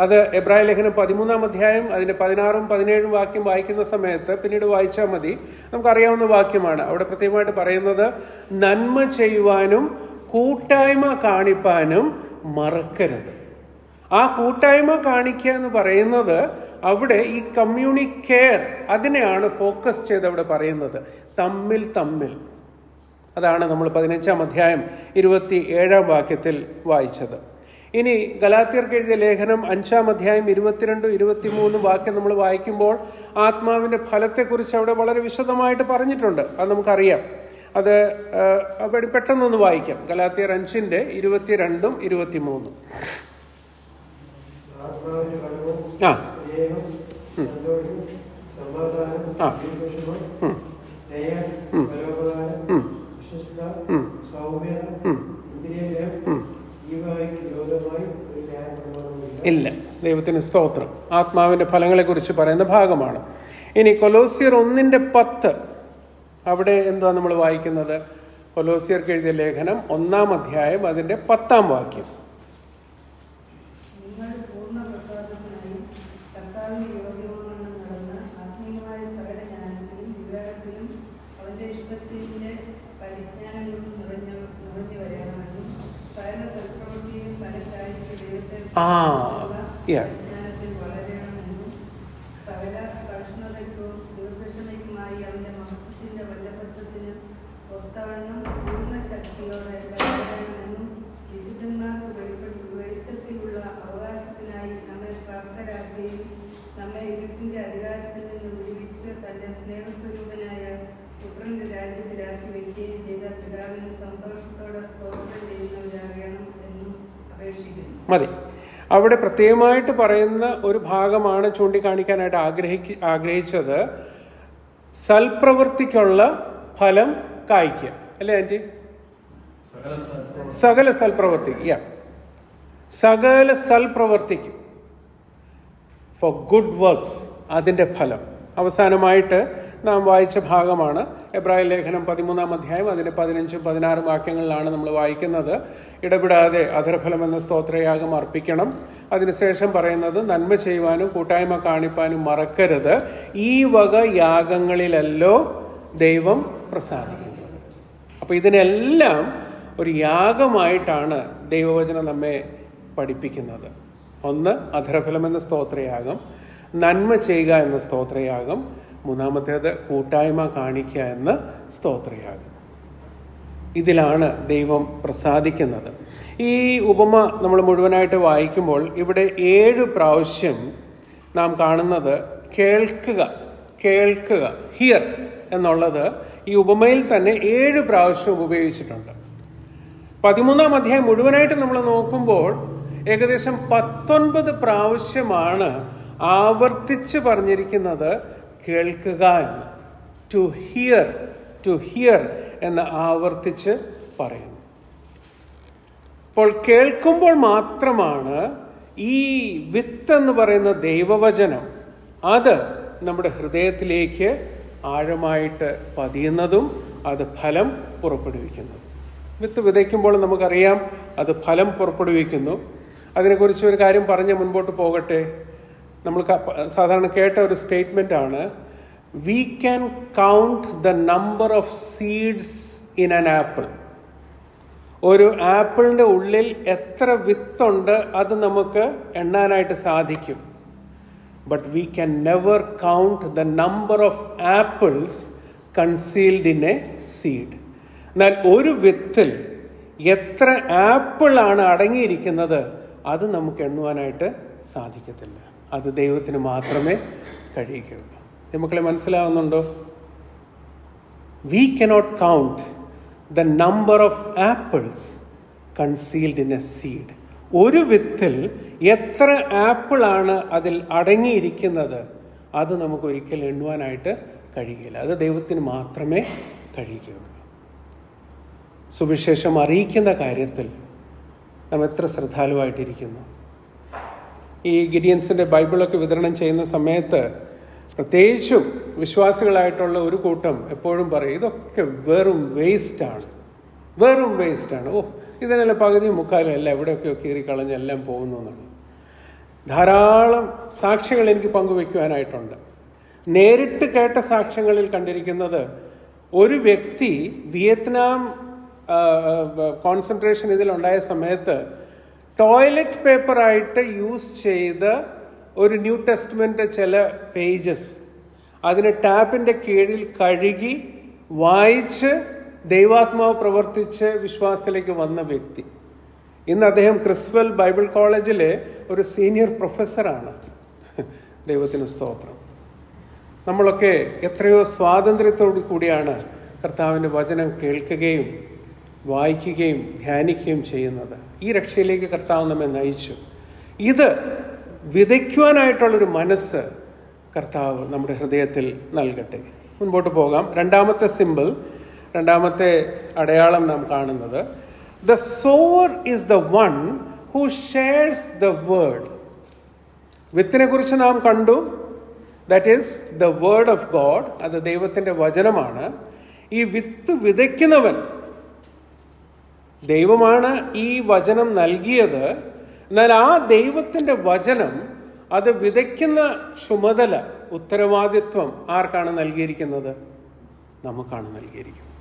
[SPEAKER 1] അത് എബ്രായ ലേഖനം 13-ാം അധ്യായം അതിന്റെ 16-ഉം 17-ഉം വാക്യം വായിക്കുന്ന സമയത്ത് പിന്നീട് വായിച്ചാൽ മതി, നമുക്കറിയാവുന്ന വാക്യമാണ്. അവിടെ പ്രത്യേകമായിട്ട് പറയുന്നത് നന്മ ചെയ്യുവാനും കൂട്ടായ്മ കാണിപ്പാനും മറക്കരുത്. ആ കൂട്ടായ്മ കാണിക്കുക എന്ന് പറയുന്നത് അവിടെ ഈ കമ്മ്യൂണിക്കെയർ, അതിനെയാണ് ഫോക്കസ് ചെയ്ത് അവിടെ പറയുന്നത്. തമ്മിൽ അതാണ് നമ്മൾ 15-ാം അധ്യായം 27-ാം വാക്യത്തിൽ വായിച്ചത്. ഇനി ഗലാത്യർക്ക് എഴുതിയ ലേഖനം 5-ാം അധ്യായം 22-23 വാക്യം നമ്മൾ വായിക്കുമ്പോൾ ആത്മാവിന്റെ ഫലത്തെക്കുറിച്ച് അവിടെ വളരെ വിശദമായിട്ട് പറഞ്ഞിട്ടുണ്ട്. അത് നമുക്കറിയാം. അത് പെട്ടെന്നൊന്ന് വായിക്കാം. ഗലാത്യർ 5-ന്റെ 22-ഉം 23-ഉം. ഇല്ല. ദൈവത്തിന് സ്തോത്രം. ആത്മാവിന്റെ ഫലങ്ങളെ കുറിച്ച് പറയുന്ന ഭാഗമാണ്. ഇനി കൊലോസ്യർ 1:10 അവിടെ എന്താ നമ്മൾ വായിക്കുന്നത്? കൊലോസ്യർക്ക് എഴുതിയ ലേഖനം 1-ാം അധ്യായം അതിന്റെ 10-ാം വാക്യം. മതി. അവിടെ പ്രത്യേകമായിട്ട് പറയുന്ന ഒരു ഭാഗമാണ് ചൂണ്ടിക്കാണിക്കാനായിട്ട് ആഗ്രഹിച്ചത്. സൽപ്രവൃത്തിക്കുള്ള ഫലം കായ്ക്കുക, അല്ലേ ആന്റി? സകല സൽപ്രവൃത്തിക്കും ഫോർ ഗുഡ് വർക്ക്സ്, അതിൻ്റെ ഫലം. അവസാനമായിട്ട് നാം വായിച്ച ഭാഗമാണ് എബ്രായ ലേഖനം 13-ാം അധ്യായം അതിന്റെ 15-16 വാക്യങ്ങളിലാണ് നമ്മൾ വായിക്കുന്നത്. ഇടപെടാതെ അധരഫലം എന്ന സ്തോത്രയാഗം അർപ്പിക്കണം. അതിനുശേഷം പറയുന്നത് നന്മ ചെയ്യുവാനും കൂട്ടായ്മ കാണിപ്പാനും മറക്കരുത്, ഈ വക യാഗങ്ങളിലല്ലോ ദൈവം പ്രസാദിക്കുന്നത്. അപ്പൊ ഇതിനെല്ലാം ഒരു യാഗമായിട്ടാണ് ദൈവവചനം നമ്മെ പഠിപ്പിക്കുന്നത്. ഒന്ന് അധരഫലം എന്ന സ്തോത്രയാഗം, നന്മ ചെയ്യുക എന്ന സ്തോത്രയാഗം, മൂന്നാമത്തേത് കൂട്ടായ്മ കാണിക്കുക എന്ന സ്തോത്രയാഗം. ഇതിലാണ് ദൈവം പ്രസാദിക്കുന്നത്. ഈ ഉപമ നമ്മൾ മുഴുവനായിട്ട് വായിക്കുമ്പോൾ ഇവിടെ 7 പ്രാവശ്യം നാം കാണുന്നത് കേൾക്കുക, ഹിയർ എന്നുള്ളത് ഈ ഉപമയിൽ തന്നെ 7 പ്രാവശ്യം ഉപയോഗിച്ചിട്ടുണ്ട്. 13-ാം അധ്യായം മുഴുവനായിട്ട് നമ്മൾ നോക്കുമ്പോൾ ഏകദേശം 19 പ്രാവശ്യമാണ് ആവർത്തിച്ച് പറഞ്ഞിരിക്കുന്നത് കേൾക്കുക എന്ന്. ടു ഹിയർ എന്ന് ആവർത്തിച്ച് പറയുന്നു. അപ്പോൾ കേൾക്കുമ്പോൾ മാത്രമാണ് ഈ വിത്ത് എന്ന് പറയുന്ന ദൈവവചനം അത് നമ്മുടെ ഹൃദയത്തിലേക്ക് ആഴമായിട്ട് പതിയുന്നതും അത് ഫലം പുറപ്പെടുവിക്കുന്നതും. വിത്ത് വിതയ്ക്കുമ്പോൾ നമുക്കറിയാം അത് ഫലം പുറപ്പെടുവിക്കുന്നു. അതിനെക്കുറിച്ച് ഒരു കാര്യം പറഞ്ഞ് മുൻപോട്ട് പോകട്ടെ. നമ്മൾ സാധാരണ കേട്ട ഒരു സ്റ്റേറ്റ്മെൻ്റ് ആണ്, we can count the number of seeds in an apple. ഒരു ആപ്പിളിൻ്റെ ഉള്ളിൽ എത്ര വിത്തുണ്ട് അത് നമുക്ക് എണ്ണാനായിട്ട് സാധിക്കും. But we can never count the number of apples concealed in A seed. എന്നാൽ ഒരു വിത്തിൽ എത്ര ആപ്പിളാണ് അടങ്ങിയിരിക്കുന്നത് അത് നമുക്ക് എണ്ണുവാനായിട്ട് സാധിക്കത്തില്ല. അത് ദൈവത്തിന് മാത്രമേ കഴിയുകയുള്ളൂ. മക്കളെ, മനസ്സിലാവുന്നുണ്ടോ? We cannot count the number of apples concealed in A seed. ഒരു വിത്തിൽ എത്ര ആപ്പിളാണ് അതിൽ അടങ്ങിയിരിക്കുന്നത് അത് നമുക്ക് ഒരിക്കലും എണ്ണുവാനായിട്ട് കഴിയില്ല. അത് ദൈവത്തിന് മാത്രമേ കഴിയുകയുള്ളൂ. സുവിശേഷം അറിയിക്കുന്ന കാര്യത്തിൽ നാം എത്ര ശ്രദ്ധാലുവായിട്ടിരിക്കുന്നു. ഈ ഗിഡിയൻസിൻ്റെ ബൈബിളൊക്കെ വിതരണം ചെയ്യുന്ന സമയത്ത് പ്രത്യേകിച്ചും വിശ്വാസികളായിട്ടുള്ള ഒരു കൂട്ടം എപ്പോഴും പറയും, ഇതൊക്കെ വെറും വേസ്റ്റാണ്. ഓ, ഇതിനെല്ലാം പകുതിയും മുക്കാലും എല്ലാം എവിടെയൊക്കെയോ കീറിക്കളഞ്ഞ് എല്ലാം പോകുന്നു എന്നുള്ളത്. ധാരാളം സാക്ഷ്യങ്ങൾ എനിക്ക് പങ്കുവയ്ക്കുവാനായിട്ടുണ്ട്. നേരിട്ട് കേട്ട സാക്ഷ്യങ്ങളിൽ കണ്ടിരിക്കുന്നത്, ഒരു വ്യക്തി വിയറ്റ്നാം കോൺസെൻട്രേഷൻ ഇതിലുണ്ടായ സമയത്ത് ടോയ്ലറ്റ് പേപ്പറായിട്ട് യൂസ് ചെയ്ത ഒരു ന്യൂ ടെസ്റ്റ്മെൻ്റ് ചില പേജസ് അതിന് ടാപ്പിൻ്റെ കീഴിൽ കഴുകി വായിച്ച് ദൈവാത്മാവ് പ്രവർത്തിച്ച് വിശ്വാസത്തിലേക്ക് വന്ന വ്യക്തി. ഇന്ന് അദ്ദേഹം ക്രിസ്വൽ ബൈബിൾ കോളേജിലെ ഒരു സീനിയർ പ്രൊഫസറാണ്. ദൈവത്തിന് സ്തോത്രം. നമ്മളൊക്കെ എത്രയോ സ്വാതന്ത്ര്യത്തോടു കൂടിയാണ് കർത്താവിൻ്റെ വചനം കേൾക്കുകയും വായിക്കുകയും ധ്യാനിക്കുകയും ചെയ്യുന്നത്. ഈ രക്ഷയിലേക്ക് കർത്താവ് നമ്മെ നയിച്ചു. ഇത് വിതയ്ക്കുവാനായിട്ടുള്ളൊരു മനസ്സ് കർത്താവ് നമ്മുടെ ഹൃദയത്തിൽ നൽകട്ടെ. മുൻപോട്ട് പോകാം. രണ്ടാമത്തെ അടയാളം നാം കാണുന്നത്, the sower is the one who shares the word. വിത്തിനെ കുറിച്ച് നാം കണ്ടു. That is the word of God. അത് ദൈവത്തിൻ്റെ വചനമാണ്. ഈ വിത്ത് വിതയ്ക്കുന്നവൻ, ദൈവമാണ് ഈ വചനം നൽകിയത്. എന്നാൽ ആ ദൈവത്തിൻ്റെ വചനം അത് വിതയ്ക്കുന്ന ചുമതല, ഉത്തരവാദിത്വം ആർക്കാണ് നൽകിയിരിക്കുന്നത്? നമുക്കാണ് നൽകിയിരിക്കുന്നത്.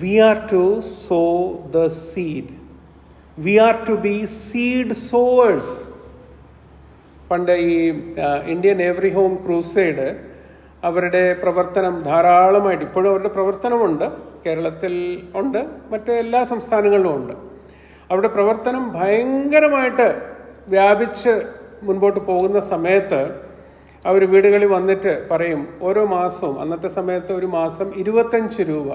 [SPEAKER 1] We are to sow the seed. We are to be seed sowers. പണ്ട് ഈ ഇന്ത്യൻ എവറി ഹോം ക്രൂസൈഡ് അവരുടെ പ്രവർത്തനം ധാരാളമായിട്ട്, ഇപ്പോഴും അവരുടെ പ്രവർത്തനമുണ്ട്, കേരളത്തിൽ ഉണ്ട്, മറ്റ് എല്ലാ സംസ്ഥാനങ്ങളിലും ഉണ്ട്. അവിടെ പ്രവർത്തനം ഭയങ്കരമായിട്ട് വ്യാപിച്ച് മുൻപോട്ട് പോകുന്ന സമയത്ത് അവർ വീടുകളിൽ വന്നിട്ട് പറയും, ഓരോ മാസവും, അന്നത്തെ സമയത്ത് ഒരു മാസം 25 രൂപ.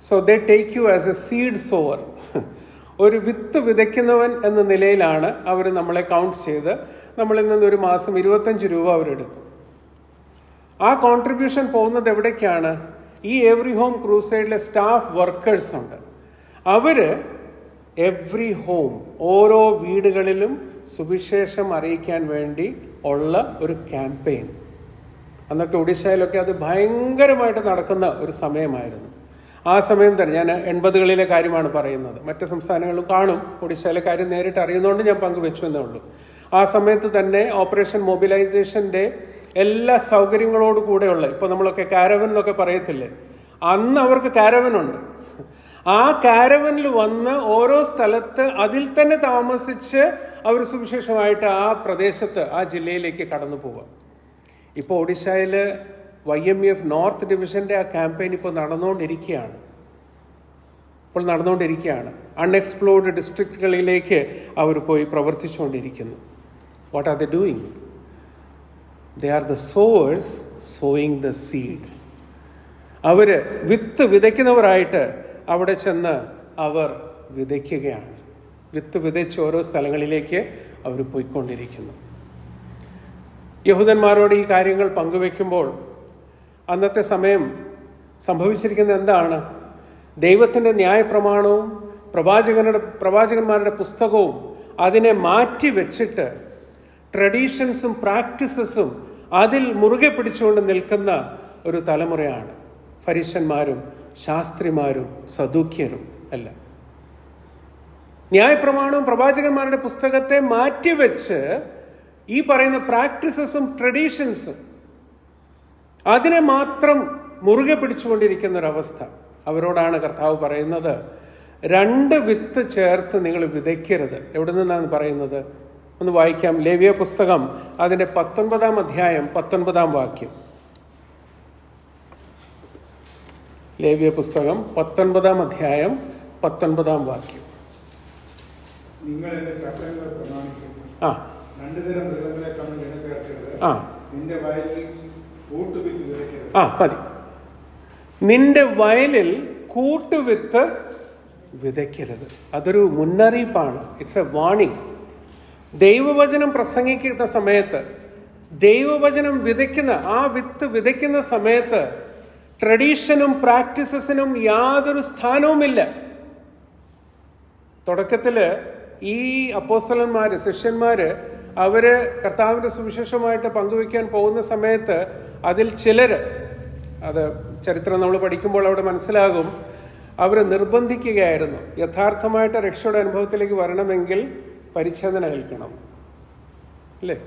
[SPEAKER 1] So they take you as a seed sower. ഒരു വിത്ത് വിതയ്ക്കുന്നവൻ എന്ന നിലയിലാണ് അവർ നമ്മളെ കൗണ്ട് ചെയ്ത് നമ്മളിൽ നിന്ന് ഒരു മാസം 25 രൂപ അവരെടുക്കും. ആ കോൺട്രിബ്യൂഷൻ പോകുന്നത് എവിടേക്കാണ്? ഈ എവറി ഹോം ക്രൂസൈഡിലെ സ്റ്റാഫ് വർക്കേഴ്സ് ഉണ്ട്. അവർ എവറി ഹോം, ഓരോ വീടുകളിലും സുവിശേഷം അറിയിക്കാൻ വേണ്ടി ഉള്ള ഒരു ക്യാമ്പയിൻ. അന്നൊക്കെ ഒഡീഷയിലൊക്കെ അത് ഭയങ്കരമായിട്ട് നടക്കുന്ന ഒരു സമയമായിരുന്നു. ആ സമയം തന്നെ, ഞാൻ 80കളിലെ കാര്യമാണ് പറയുന്നത്, മറ്റ് സംസ്ഥാനങ്ങളിലും കാണും, ഒഡീഷയിലെ കാര്യം നേരിട്ട് അറിയുന്നതുകൊണ്ട് ഞാൻ പങ്കുവെച്ചു എന്നേ ഉള്ളൂ. ആ സമയത്ത് തന്നെ ഓപ്പറേഷൻ മൊബിലൈസേഷൻ്റെ എല്ലാ സൗകര്യങ്ങളോട് കൂടെയുള്ള, ഇപ്പോൾ നമ്മളൊക്കെ കാരവൻ എന്നൊക്കെ പറയത്തില്ലേ, അന്ന് അവർക്ക് കാരവനുണ്ട്. ആ കാരവനിൽ വന്ന് ഓരോ സ്ഥലത്ത് അതിൽ തന്നെ താമസിച്ച് അവർ സുവിശേഷമായിട്ട് ആ പ്രദേശത്ത്, ആ ജില്ലയിലേക്ക് കടന്നു പോവാം. ഇപ്പോൾ ഒഡീഷയിൽ YMEF നോർത്ത് ഡിവിഷൻ്റെ ആ ക്യാമ്പയിൻ ഇപ്പോൾ നടന്നുകൊണ്ടിരിക്കുകയാണ്. അൺഎക്സ്പ്ലോർഡ് ഡിസ്ട്രിക്റ്റുകളിലേക്ക് അവർ പോയി പ്രവർത്തിച്ചുകൊണ്ടിരിക്കുന്നു. What are they doing? They are the sowers sowing the seed. അവർ വിത്ത് വിതയ്ക്കുന്നവരായിട്ട് അവിടെ ചെന്ന് അവർ വിതയ്ക്കുകയാണ്. വിത്ത് വിതച്ച് ഓരോ സ്ഥലങ്ങളിലേക്ക് അവർ പോയിക്കൊണ്ടിരിക്കുന്നു. യഹൂദന്മാരോട് ഈ കാര്യങ്ങൾ പങ്കുവെക്കുമ്പോൾ അന്നത്തെ സമയം സംഭവിച്ചിരിക്കുന്നത് എന്താണ്? ദൈവത്തിൻ്റെ ന്യായപ്രമാണവും പ്രവാചകന്മാരുടെ പുസ്തകവും അതിനെ മാറ്റി വെച്ചിട്ട് ട്രഡീഷൻസും പ്രാക്ടീസസും അതിൽ മുറുകെ പിടിച്ചുകൊണ്ട് നിൽക്കുന്ന ഒരു തലമുറയാണ് ഫരിസന്മാരും ശാസ്ത്രിമാരും സദൂക്യരും എല്ലാം. ന്യായപ്രമാണവും പ്രവാചകന്മാരുടെ പുസ്തകത്തെ മാറ്റിവെച്ച് ഈ പറയുന്ന പ്രാക്ടീസസും ട്രഡീഷൻസും അതിനെ മാത്രം മുറുകെ പിടിച്ചുകൊണ്ടിരിക്കുന്ന ഒരവസ്ഥ. അവരോടാണ് കർത്താവ് പറയുന്നത്, 2 വിത്ത് ചേർത്ത് നിങ്ങൾ വിതയ്ക്കരുത്. എവിടെ നിന്നാണ് പറയുന്നത്? ഒന്ന് വായിക്കാം. ലേവ്യ പുസ്തകം അതിൻ്റെ 19-ാം അധ്യായം 19-ാം വാക്യം. ലേവ്യ പുസ്തകം 19-ാം അധ്യായം 19-ാം വാക്യം.
[SPEAKER 4] നിങ്ങൾ എന്റെ ചട്ടങ്ങൾ പ്രമാണിക്കും. 2 തരം മൃഗങ്ങളെ തമ്മിൽ ഇണചേർക്കരുത്. നിന്റെ വയലിൽ കൂട്ടുവിത്ത് വിതയ്ക്കരുത്.
[SPEAKER 1] മതി. നിന്റെ വയലിൽ കൂട്ടുവിത്ത് വിതയ്ക്കരുത്. അതൊരു മുന്നറിയിപ്പാണ്. It's A warning. ദൈവവചനം പ്രസംഗിക്കുന്ന സമയത്ത്, ദൈവവചനം വിതയ്ക്കുന്ന ആ വിത്ത് വിതയ്ക്കുന്ന സമയത്ത് ട്രഡീഷനും പ്രാക്ടീസസിനും യാതൊരു സ്ഥാനവുമില്ല. തുടക്കത്തിൽ ഈ അപ്പോസ്തലന്മാര്, ശിഷ്യന്മാര്, അവര് കർത്താവിന്റെ സുവിശേഷമായിട്ട് പങ്കുവയ്ക്കാൻ പോകുന്ന സമയത്ത് അതിൽ ചിലര്, അത് ചരിത്രം നമ്മൾ പഠിക്കുമ്പോൾ അവിടെ മനസ്സിലാകും, അവരെ നിർബന്ധിക്കുകയായിരുന്നു, യഥാർത്ഥമായിട്ട് രക്ഷയുടെ അനുഭവത്തിലേക്ക് വരണമെങ്കിൽ പരിച്ഛേദന ഏൽക്കണം. അല്ലേ?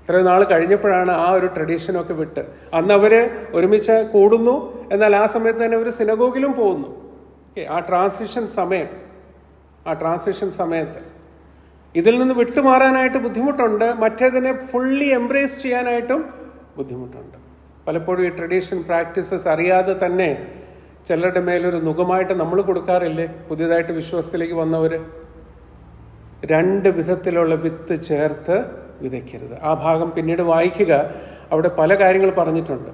[SPEAKER 1] ഇത്രയും നാൾ കഴിഞ്ഞപ്പോഴാണ് ആ ഒരു ട്രഡീഷനൊക്കെ വിട്ട്. അന്ന് അവര് ഒരുമിച്ച് കൂടുന്നു, എന്നാൽ ആ സമയത്ത് തന്നെ അവർ സിനഗോഗിലും പോകുന്നു. ആ ട്രാൻസിഷൻ സമയത്ത് ഇതിൽ നിന്ന് വിട്ടുമാറാനായിട്ട് ബുദ്ധിമുട്ടുണ്ട്. മറ്റേതിനെ ഫുള്ളി എംബ്രേസ് ചെയ്യാനായിട്ടും ബുദ്ധിമുട്ടുണ്ട്. പലപ്പോഴും ഈ ട്രഡീഷൻ പ്രാക്ടീസസ് അറിയാതെ തന്നെ ചിലരുടെ മേലൊരു നുഖമായിട്ട് നമ്മൾ കൊടുക്കാറില്ലേ? പുതിയതായിട്ട് വിശ്വാസത്തിലേക്ക് വന്നവര് 2 വിധത്തിലുള്ള വിത്ത് ചേർത്ത് വിതയ്ക്കരുത്. ആ ഭാഗം പിന്നീട് വായിക്കുക. അവിടെ പല കാര്യങ്ങൾ പറഞ്ഞിട്ടുണ്ട്.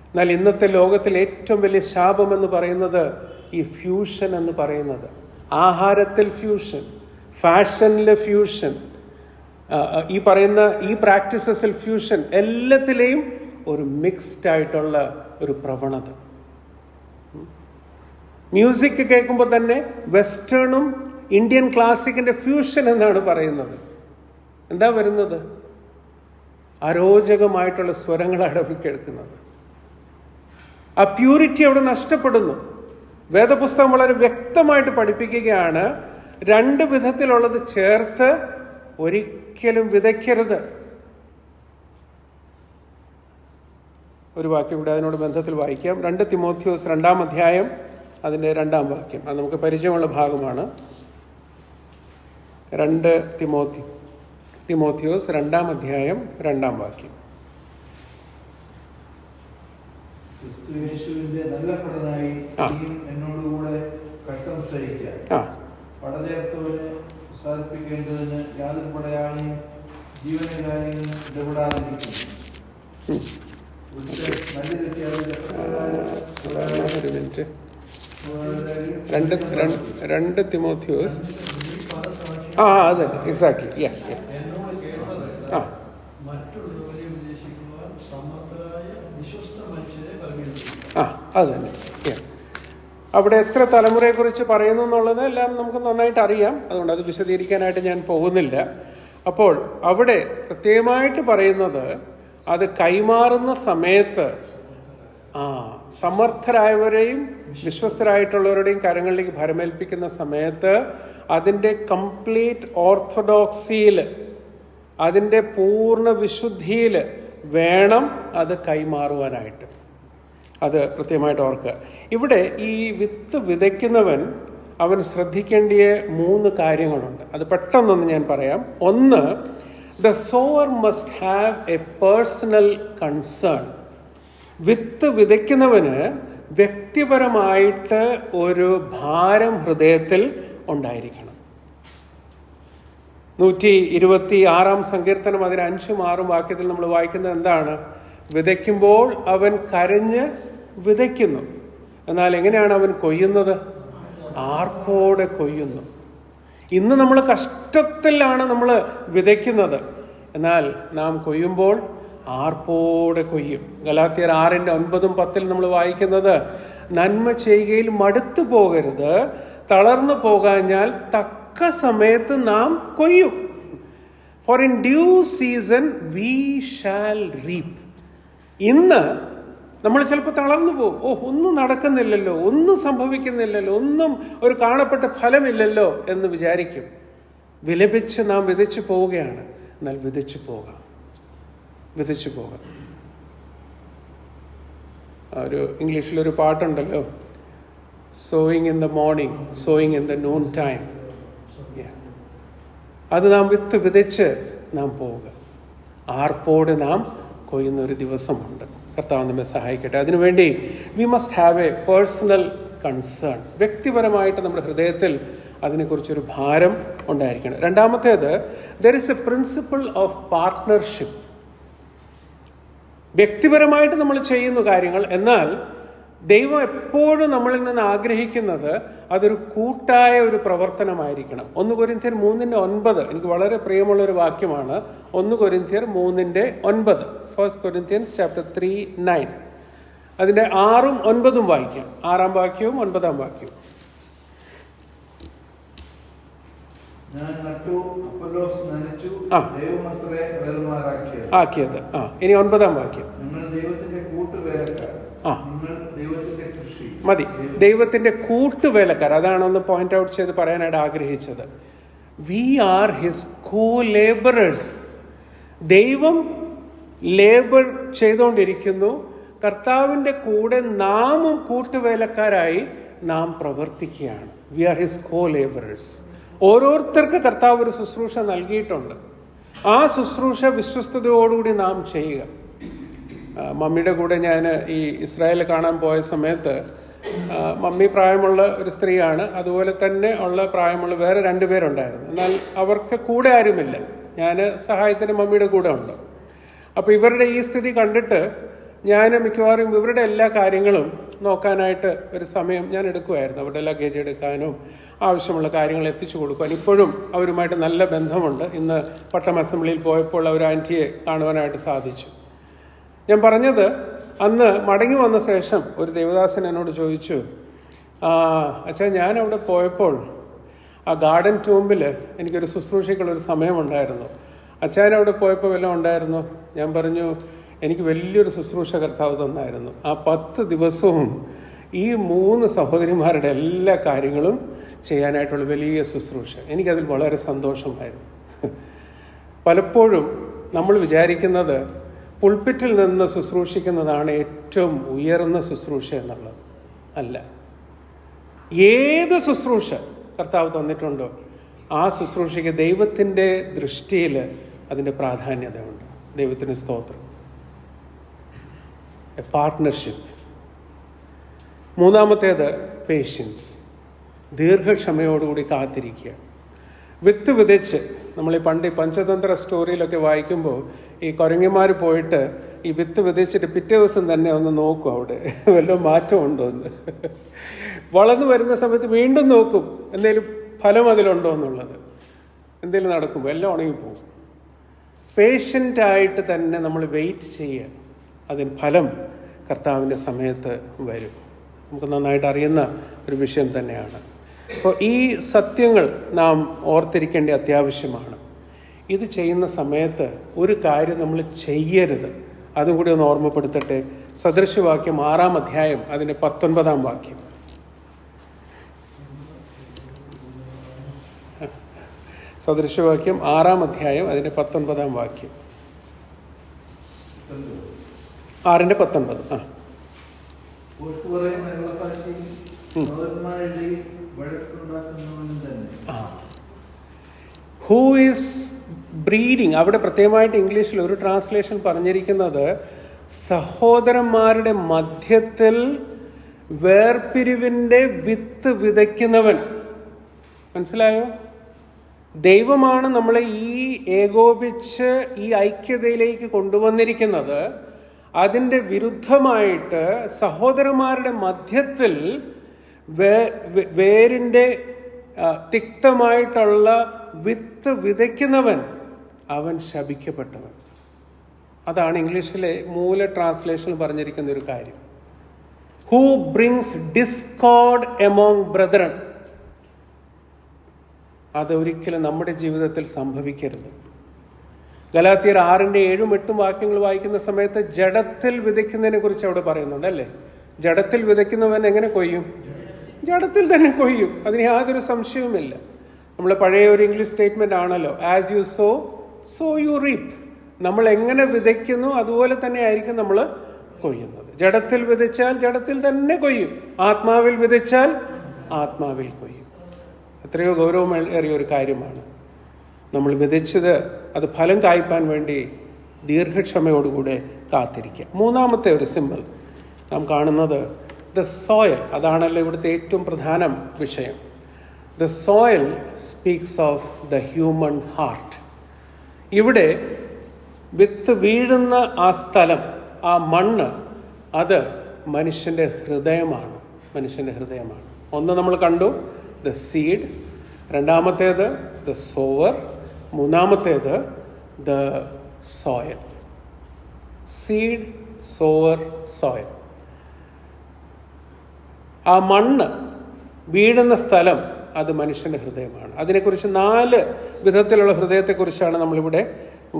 [SPEAKER 1] എന്നാൽ ഇന്നത്തെ ലോകത്തിൽ ഏറ്റവും വലിയ ശാപം എന്ന് പറയുന്നത് ഈ ഫ്യൂഷൻ എന്ന് പറയുന്നത്. ആഹാരത്തിൽ ഫ്യൂഷൻ, ഫാഷനിലെ ഫ്യൂഷൻ, ഈ പറയുന്ന ഈ പ്രാക്ടീസസിൽ ഫ്യൂഷൻ, എല്ലാത്തിലെയും ഒരു മിക്സ്ഡ് ആയിട്ടുള്ള ഒരു പ്രവണത. മ്യൂസിക് കേൾക്കുമ്പോൾ തന്നെ വെസ്റ്റേണും ഇന്ത്യൻ ക്ലാസിക്കിന്റെ ഫ്യൂഷൻ എന്നാണ് പറയുന്നത്. എന്താ വരുന്നത്? അരോചകമായിട്ടുള്ള സ്വരങ്ങളാണ് അവർ കേൾക്കുന്നത്. ആ പ്യൂരിറ്റി അവിടെ നഷ്ടപ്പെടുന്നു. വേദപുസ്തകം വളരെ വ്യക്തമായിട്ട് പഠിപ്പിക്കുകയാണ്, 2 വിധത്തിലുള്ളത് ചേർത്ത് ഒരിക്കലും വിതയ്ക്കരുത്. ഒരു വാക്യം കൂടെ അതിനോട് ബന്ധത്തിൽ വായിക്കാം. 2 തിമോത്തിയോസ് 2-ാം അധ്യായം അതിൻ്റെ 2-ാം വാക്യം. അത് നമുക്ക് പരിചയമുള്ള ഭാഗമാണ്. 2 തിമോത്തിയോസ് 2-ാം അധ്യായം 2-ാം വാക്യം.
[SPEAKER 3] ക്രിസ്തുയേശുവിന്റെ നല്ല ഭടനായി എന്നോടുകൂടെ കഷ്ടം സഹിക്കുക. പടചേർത്തവനെ പ്രസാദിപ്പിക്കേണ്ടതിന് യാതൊരു പടയാളിയും ജീവനകാരിയും ഇടപെടാതിരിക്കുന്നു.
[SPEAKER 1] ഒരു മിനിറ്റ്. 2 തിമോത്തിയോസ് അതെ, എക്സാക്ട്ലി. അത് തന്നെ. അവിടെ എത്ര തലമുറയെക്കുറിച്ച് പറയുന്നു എന്നുള്ളത് എല്ലാം നമുക്ക് നന്നായിട്ട് അറിയാം. അതുകൊണ്ട് അത് വിശദീകരിക്കാനായിട്ട് ഞാൻ പോകുന്നില്ല. അപ്പോൾ അവിടെ പ്രത്യേകമായിട്ട് പറയുന്നത്, അത് കൈമാറുന്ന സമയത്ത് സമർത്ഥരായവരെയും വിശ്വസ്തരായിട്ടുള്ളവരുടെയും കരങ്ങളിലേക്ക് ഭരമേൽപ്പിക്കുന്ന സമയത്ത് അതിൻ്റെ കംപ്ലീറ്റ് ഓർത്തഡോക്സിയിൽ, അതിൻ്റെ പൂർണ്ണ വിശുദ്ധിയിൽ വേണം അത് കൈമാറുവാനായിട്ട്. അത് കൃത്യമായിട്ട് ഓർക്കുക. ഇവിടെ ഈ വിത്ത് വിതയ്ക്കുന്നവൻ അവൻ ശ്രദ്ധിക്കേണ്ടിയ 3 കാര്യങ്ങളുണ്ട്. അത് പെട്ടെന്നൊന്ന് ഞാൻ പറയാം. ഒന്ന്, the sower must have a personal concern. വിത്ത് വിതയ്ക്കുന്നവന് വ്യക്തിപരമായിട്ട് ഒരു ഭാരം ഹൃദയത്തിൽ ഉണ്ടായിരിക്കണം. 126-ാം സങ്കീർത്തനം അതിന് 5-ഉം 6-ഉം വാക്യത്തിൽ നമ്മൾ വായിക്കുന്നത് എന്താണ്? വിതയ്ക്കുമ്പോൾ അവൻ കരഞ്ഞ് വിതയ്ക്കുന്നു, എന്നാൽ എങ്ങനെയാണ് അവൻ കൊയ്യുന്നത്? ആർപ്പോടെ കൊയ്യുന്നു. ഇന്ന് നമ്മൾ കഷ്ടത്തിലാണ് നമ്മൾ വിതയ്ക്കുന്നത്, എന്നാൽ നാം കൊയ്യുമ്പോൾ ആർപ്പോടെ കൊയ്യും. ഗലാത്യർ 6:9-10 നമ്മൾ വായിക്കുന്നത്, നന്മ ചെയ്യുകയിൽ മടുത്തു പോകരുത്, തളർന്നു പോകാഞ്ഞാൽ തക്ക സമയത്ത് നാം കൊയ്യും. For in due season we shall reap. ഇന്ന് നമ്മൾ ചിലപ്പോൾ തളർന്നു പോകും. ഒന്നും നടക്കുന്നില്ലല്ലോ, ഒന്നും സംഭവിക്കുന്നില്ലല്ലോ, ഒന്നും ഒരു കാണപ്പെട്ട ഫലമില്ലല്ലോ എന്ന് വിചാരിക്കും. വിലപിച്ച് നാം വിതച്ചു പോവുകയാണ്. എന്നാൽ വിതച്ചു പോകാം. ഒരു ഇംഗ്ലീഷിലൊരു പാട്ടുണ്ടല്ലോ, sowing in the morning, sowing in the noon time. അത് നാം വിത്ത് വിതച്ച് നാം പോവുക. ആർപ്പോടെ നാം കൊയ്യുന്നൊരു ദിവസമുണ്ട്. കർത്താവ് നമ്മെ സഹായിക്കട്ടെ. അതിനുവേണ്ടി we must have a personal concern. വ്യക്തിപരമായിട്ട് നമ്മുടെ ഹൃദയത്തിൽ അതിനെക്കുറിച്ചൊരു ഭാരം ഉണ്ടായിരിക്കണം. രണ്ടാമത്തേത്, there is A principle of partnership. വ്യക്തിപരമായിട്ട് നമ്മൾ ചെയ്യുന്ന കാര്യങ്ങൾ, എന്നാൽ ദൈവം എപ്പോഴും നമ്മളിൽ നിന്ന് ആഗ്രഹിക്കുന്നത് അതൊരു കൂട്ടായ ഒരു പ്രവർത്തനമായിരിക്കണം. 1 കൊരിന്ത്യർ 3:9 എനിക്ക് വളരെ പ്രിയമുള്ളൊരു വാക്യമാണ്. 1 കൊരിന്ത്യർ 3:9, 1 Corinthians chapter 3:9. അതിന്റെ 6ഉം 9ഉം വായിക്കാം. 6-ാം വാക്യവും 9-ാം വാക്യവും.
[SPEAKER 3] ഞാൻ നട്ടു, അപ്പൊല്ലോസ് നനച്ചു, ദൈവമത്രേ ആക്കിയത്.
[SPEAKER 1] ഇനി 9-ാം വാക്യം.
[SPEAKER 3] നിങ്ങൾ ദൈവത്തിന്റെ കൂട്ടുവേലക്കാർ, നിങ്ങൾ ദൈവത്തിന്റെ കൃഷി.
[SPEAKER 1] മതി. ദൈവത്തിന്റെ കൂട്ടുവേലക്കാർ, അതാണ് ഒന്ന് പോയിന്റ് ഔട്ട് ചെയ്ത് പറയാനായിട്ട് ആഗ്രഹിച്ചത്. We are his co-labourers. ദൈവം ലേബർ ചെയ്തുകൊണ്ടിരിക്കുന്നു. കർത്താവിന്റെ കൂടെ നാമും കൂട്ടുവേലക്കാരായി നാം പ്രവർത്തിക്കുകയാണ്. We are his co-labourers. ഓരോരുത്തർക്ക് കർത്താവ് ഒരു ശുശ്രൂഷ നൽകിയിട്ടുണ്ട്. ആ ശുശ്രൂഷ വിശ്വസ്തയോടുകൂടി നാം ചെയ്യുക. മമ്മിയുടെ കൂടെ ഞാൻ ഈ ഇസ്രായേൽ കാണാൻ പോയ സമയത്ത്, മമ്മി പ്രായമുള്ള ഒരു സ്ത്രീയാണ്, അതുപോലെ തന്നെ ഉള്ള പ്രായമുള്ള വേറെ 2 പേരുണ്ടായിരുന്നു. എന്നാൽ അവർക്ക് കൂടെ ആരുമില്ല. ഞാൻ സഹായത്തിന് മമ്മിയുടെ കൂടെ ഉണ്ട്. അപ്പോൾ ഇവരുടെ ഈ സ്ഥിതി കണ്ടിട്ട് ഞാൻ മിക്കവാറും ഇവരുടെ എല്ലാ കാര്യങ്ങളും നോക്കാനായിട്ട് ഒരു സമയം ഞാൻ എടുക്കുമായിരുന്നു. അവരുടെ ലഗേജ് എടുക്കാനും ആവശ്യമുള്ള കാര്യങ്ങൾ എത്തിച്ചു കൊടുക്കാൻ. ഇപ്പോഴും അവരുമായിട്ട് നല്ല ബന്ധമുണ്ട്. ഇന്ന് പട്ടം അസംബ്ലിയിൽ പോയപ്പോൾ അവർ ആൻറ്റിയെ കാണുവാനായിട്ട് സാധിച്ചു. ഞാൻ പറഞ്ഞത്, അന്ന് മടങ്ങി വന്ന ശേഷം ഒരു ദേവദാസൻ എന്നോട് ചോദിച്ചു, അച്ഛാ, ഞാൻ അവിടെ പോയപ്പോൾ ആ ഗാർഡൻ ടൂമ്പിൽ എനിക്കൊരു ശുശ്രൂഷയ്ക്കുള്ളൊരു സമയമുണ്ടായിരുന്നു. അച്ഛൻ അവിടെ പോയപ്പോൾ വല്ലതും ഉണ്ടായിരുന്നു? ഞാൻ പറഞ്ഞു, എനിക്ക് വലിയൊരു ശുശ്രൂഷ കർത്താവ് തന്നായിരുന്നു. ആ 10 ദിവസവും ഈ 3 സഹോദരിമാരുടെ എല്ലാ കാര്യങ്ങളും ചെയ്യാനായിട്ടുള്ള വലിയ ശുശ്രൂഷ. എനിക്കതിൽ വളരെ സന്തോഷമായിരുന്നു. പലപ്പോഴും നമ്മൾ വിചാരിക്കുന്നത് പുൾപിറ്റിൽ നിന്ന് ശുശ്രൂഷിക്കുന്നതാണ് ഏറ്റവും ഉയർന്ന ശുശ്രൂഷ എന്നുള്ളത്. അല്ല. ഏത് ശുശ്രൂഷ കർത്താവ് തന്നിട്ടുണ്ടോ ആ ശുശ്രൂഷയ്ക്ക് ദൈവത്തിൻ്റെ ദൃഷ്ടിയിൽ അതിൻ്റെ പ്രാധാന്യതയുണ്ട്. ദൈവത്തിന് സ്തോത്രം. A partnership. മൂന്നാമത്തേത് പേഷ്യൻസ്. ദീർഘക്ഷമയോടുകൂടി കാത്തിരിക്കുക. വിത്ത് വിതച്ച്, നമ്മൾ ഈ പണ്ട് പഞ്ചതന്ത്ര സ്റ്റോറിയിലൊക്കെ വായിക്കുമ്പോൾ ഈ കുരങ്ങന്മാർ പോയിട്ട് ഈ വിത്ത് വിതച്ചിട്ട് പിറ്റേ ദിവസം തന്നെ ഒന്ന് നോക്കും അവിടെ വല്ല മാറ്റമുണ്ടോ എന്ന്. വളർന്നു വരുന്ന സമയത്ത് വീണ്ടും നോക്കും എന്തെങ്കിലും ഫലം അതിലുണ്ടോ എന്നുള്ളത്. എന്തെങ്കിലും നടക്കുമ്പോൾ എല്ലാം ഉണങ്ങിപ്പോകും. പേഷ്യൻ്റായിട്ട് തന്നെ നമ്മൾ വെയിറ്റ് ചെയ്യുക. അതിന് ഫലം കർത്താവിൻ്റെ സമയത്ത് വരും. നമുക്ക് നന്നായിട്ട് അറിയുന്ന ഒരു വിഷയം തന്നെയാണ്. അപ്പോൾ ഈ സത്യങ്ങൾ നാം ഓർത്തിരിക്കേണ്ട അത്യാവശ്യമാണ്. ഇത് ചെയ്യുന്ന സമയത്ത് ഒരു കാര്യം നമ്മൾ ചെയ്യരുത്. അതും കൂടി ഒന്ന് ഓർമ്മപ്പെടുത്തട്ടെ. സദൃശവാക്യം 6-ാം അധ്യായം അതിൻ്റെ 19-ാം വാക്യം. സദൃശവാക്യം 6-ാം അധ്യായം അതിൻ്റെ 19-ാം വാക്യം. 6:19. Who is breeding. അവിടെ പ്രത്യേകമായിട്ട് ഇംഗ്ലീഷിൽ ഒരു ട്രാൻസ്ലേഷൻ പറഞ്ഞിരിക്കുന്നത് സഹോദരന്മാരുടെ മധ്യത്തിൽ വേർപിരിവിൻ്റെ വിത്ത് വിതയ്ക്കുന്നവൻ. മനസ്സിലായോ? ദൈവമാണ് നമ്മളെ ഈ ഏകോപിച്ച് ഈ ഐക്യതയിലേക്ക് കൊണ്ടുവന്നിരിക്കുന്നത്. അതിൻ്റെ വിരുദ്ധമായിട്ട് സഹോദരന്മാരുടെ മധ്യത്തിൽ വേരിൻ്റെ തിക്തമായിട്ടുള്ള വിത്ത് വിതയ്ക്കുന്നവൻ അവൻ ശപിക്കപ്പെട്ടവൻ. അതാണ് ഇംഗ്ലീഷിലെ മൂല ട്രാൻസ്ലേഷനിൽ പറഞ്ഞിരിക്കുന്ന ഒരു കാര്യം. Who brings Discord among brethren. അതൊരിക്കലും നമ്മുടെ ജീവിതത്തിൽ സംഭവിക്കരുത്. ഗലാത്യർ 6:7-8 വാക്യങ്ങൾ വായിക്കുന്ന സമയത്ത് ജഡത്തിൽ വിതയ്ക്കുന്നതിനെ കുറിച്ച് അവിടെ പറയുന്നുണ്ട് അല്ലേ? ജഡത്തിൽ വിതയ്ക്കുന്നവൻ എങ്ങനെ കൊയ്യും? ജഡത്തിൽ തന്നെ കൊയ്യും. അതിന് യാതൊരു സംശയവുമില്ല. നമ്മൾ പഴയ ഒരു ഇംഗ്ലീഷ് സ്റ്റേറ്റ്മെന്റ് ആണല്ലോ, as you so so you റീപ്പ്. നമ്മൾ എങ്ങനെ വിതയ്ക്കുന്നു അതുപോലെ തന്നെ ആയിരിക്കും നമ്മൾ കൊയ്യുന്നത്. ജഡത്തിൽ വിതച്ചാൽ ജഡത്തിൽ തന്നെ കൊയ്യും, ആത്മാവിൽ വിതച്ചാൽ ആത്മാവിൽ കൊയ്യും. എത്രയോ ഗൗരവമേറിയ ഒരു കാര്യമാണ്. നമ്മൾ വിതച്ചത് അത് ഫലം കായ്പാൻ വേണ്ടി ദീർഘക്ഷമയോടുകൂടെ കാത്തിരിക്കുക. മൂന്നാമത്തെ ഒരു സിമ്പിൾ നാം കാണുന്നത് ദ സോയിൽ. അതാണല്ലോ ഇവിടുത്തെ ഏറ്റവും പ്രധാന വിഷയം. The soil speaks of the human heart. ഇവിടെ വിത്ത് വീഴുന്ന ആ സ്ഥലം, ആ മണ്ണ്, അത് മനുഷ്യൻ്റെ ഹൃദയമാണ്. മനുഷ്യൻ്റെ ഹൃദയമാണ്. ഒന്ന് നമ്മൾ കണ്ടു, ദ സീഡ്. രണ്ടാമത്തേത് ദ സോവർ. മൂന്നാമത്തേത് the soil. Seed, sower, soil. ആ മണ്ണ് വീഴുന്ന സ്ഥലം അത് മനുഷ്യൻ്റെ ഹൃദയമാണ്. അതിനെക്കുറിച്ച് 4 വിധത്തിലുള്ള ഹൃദയത്തെക്കുറിച്ചാണ് നമ്മളിവിടെ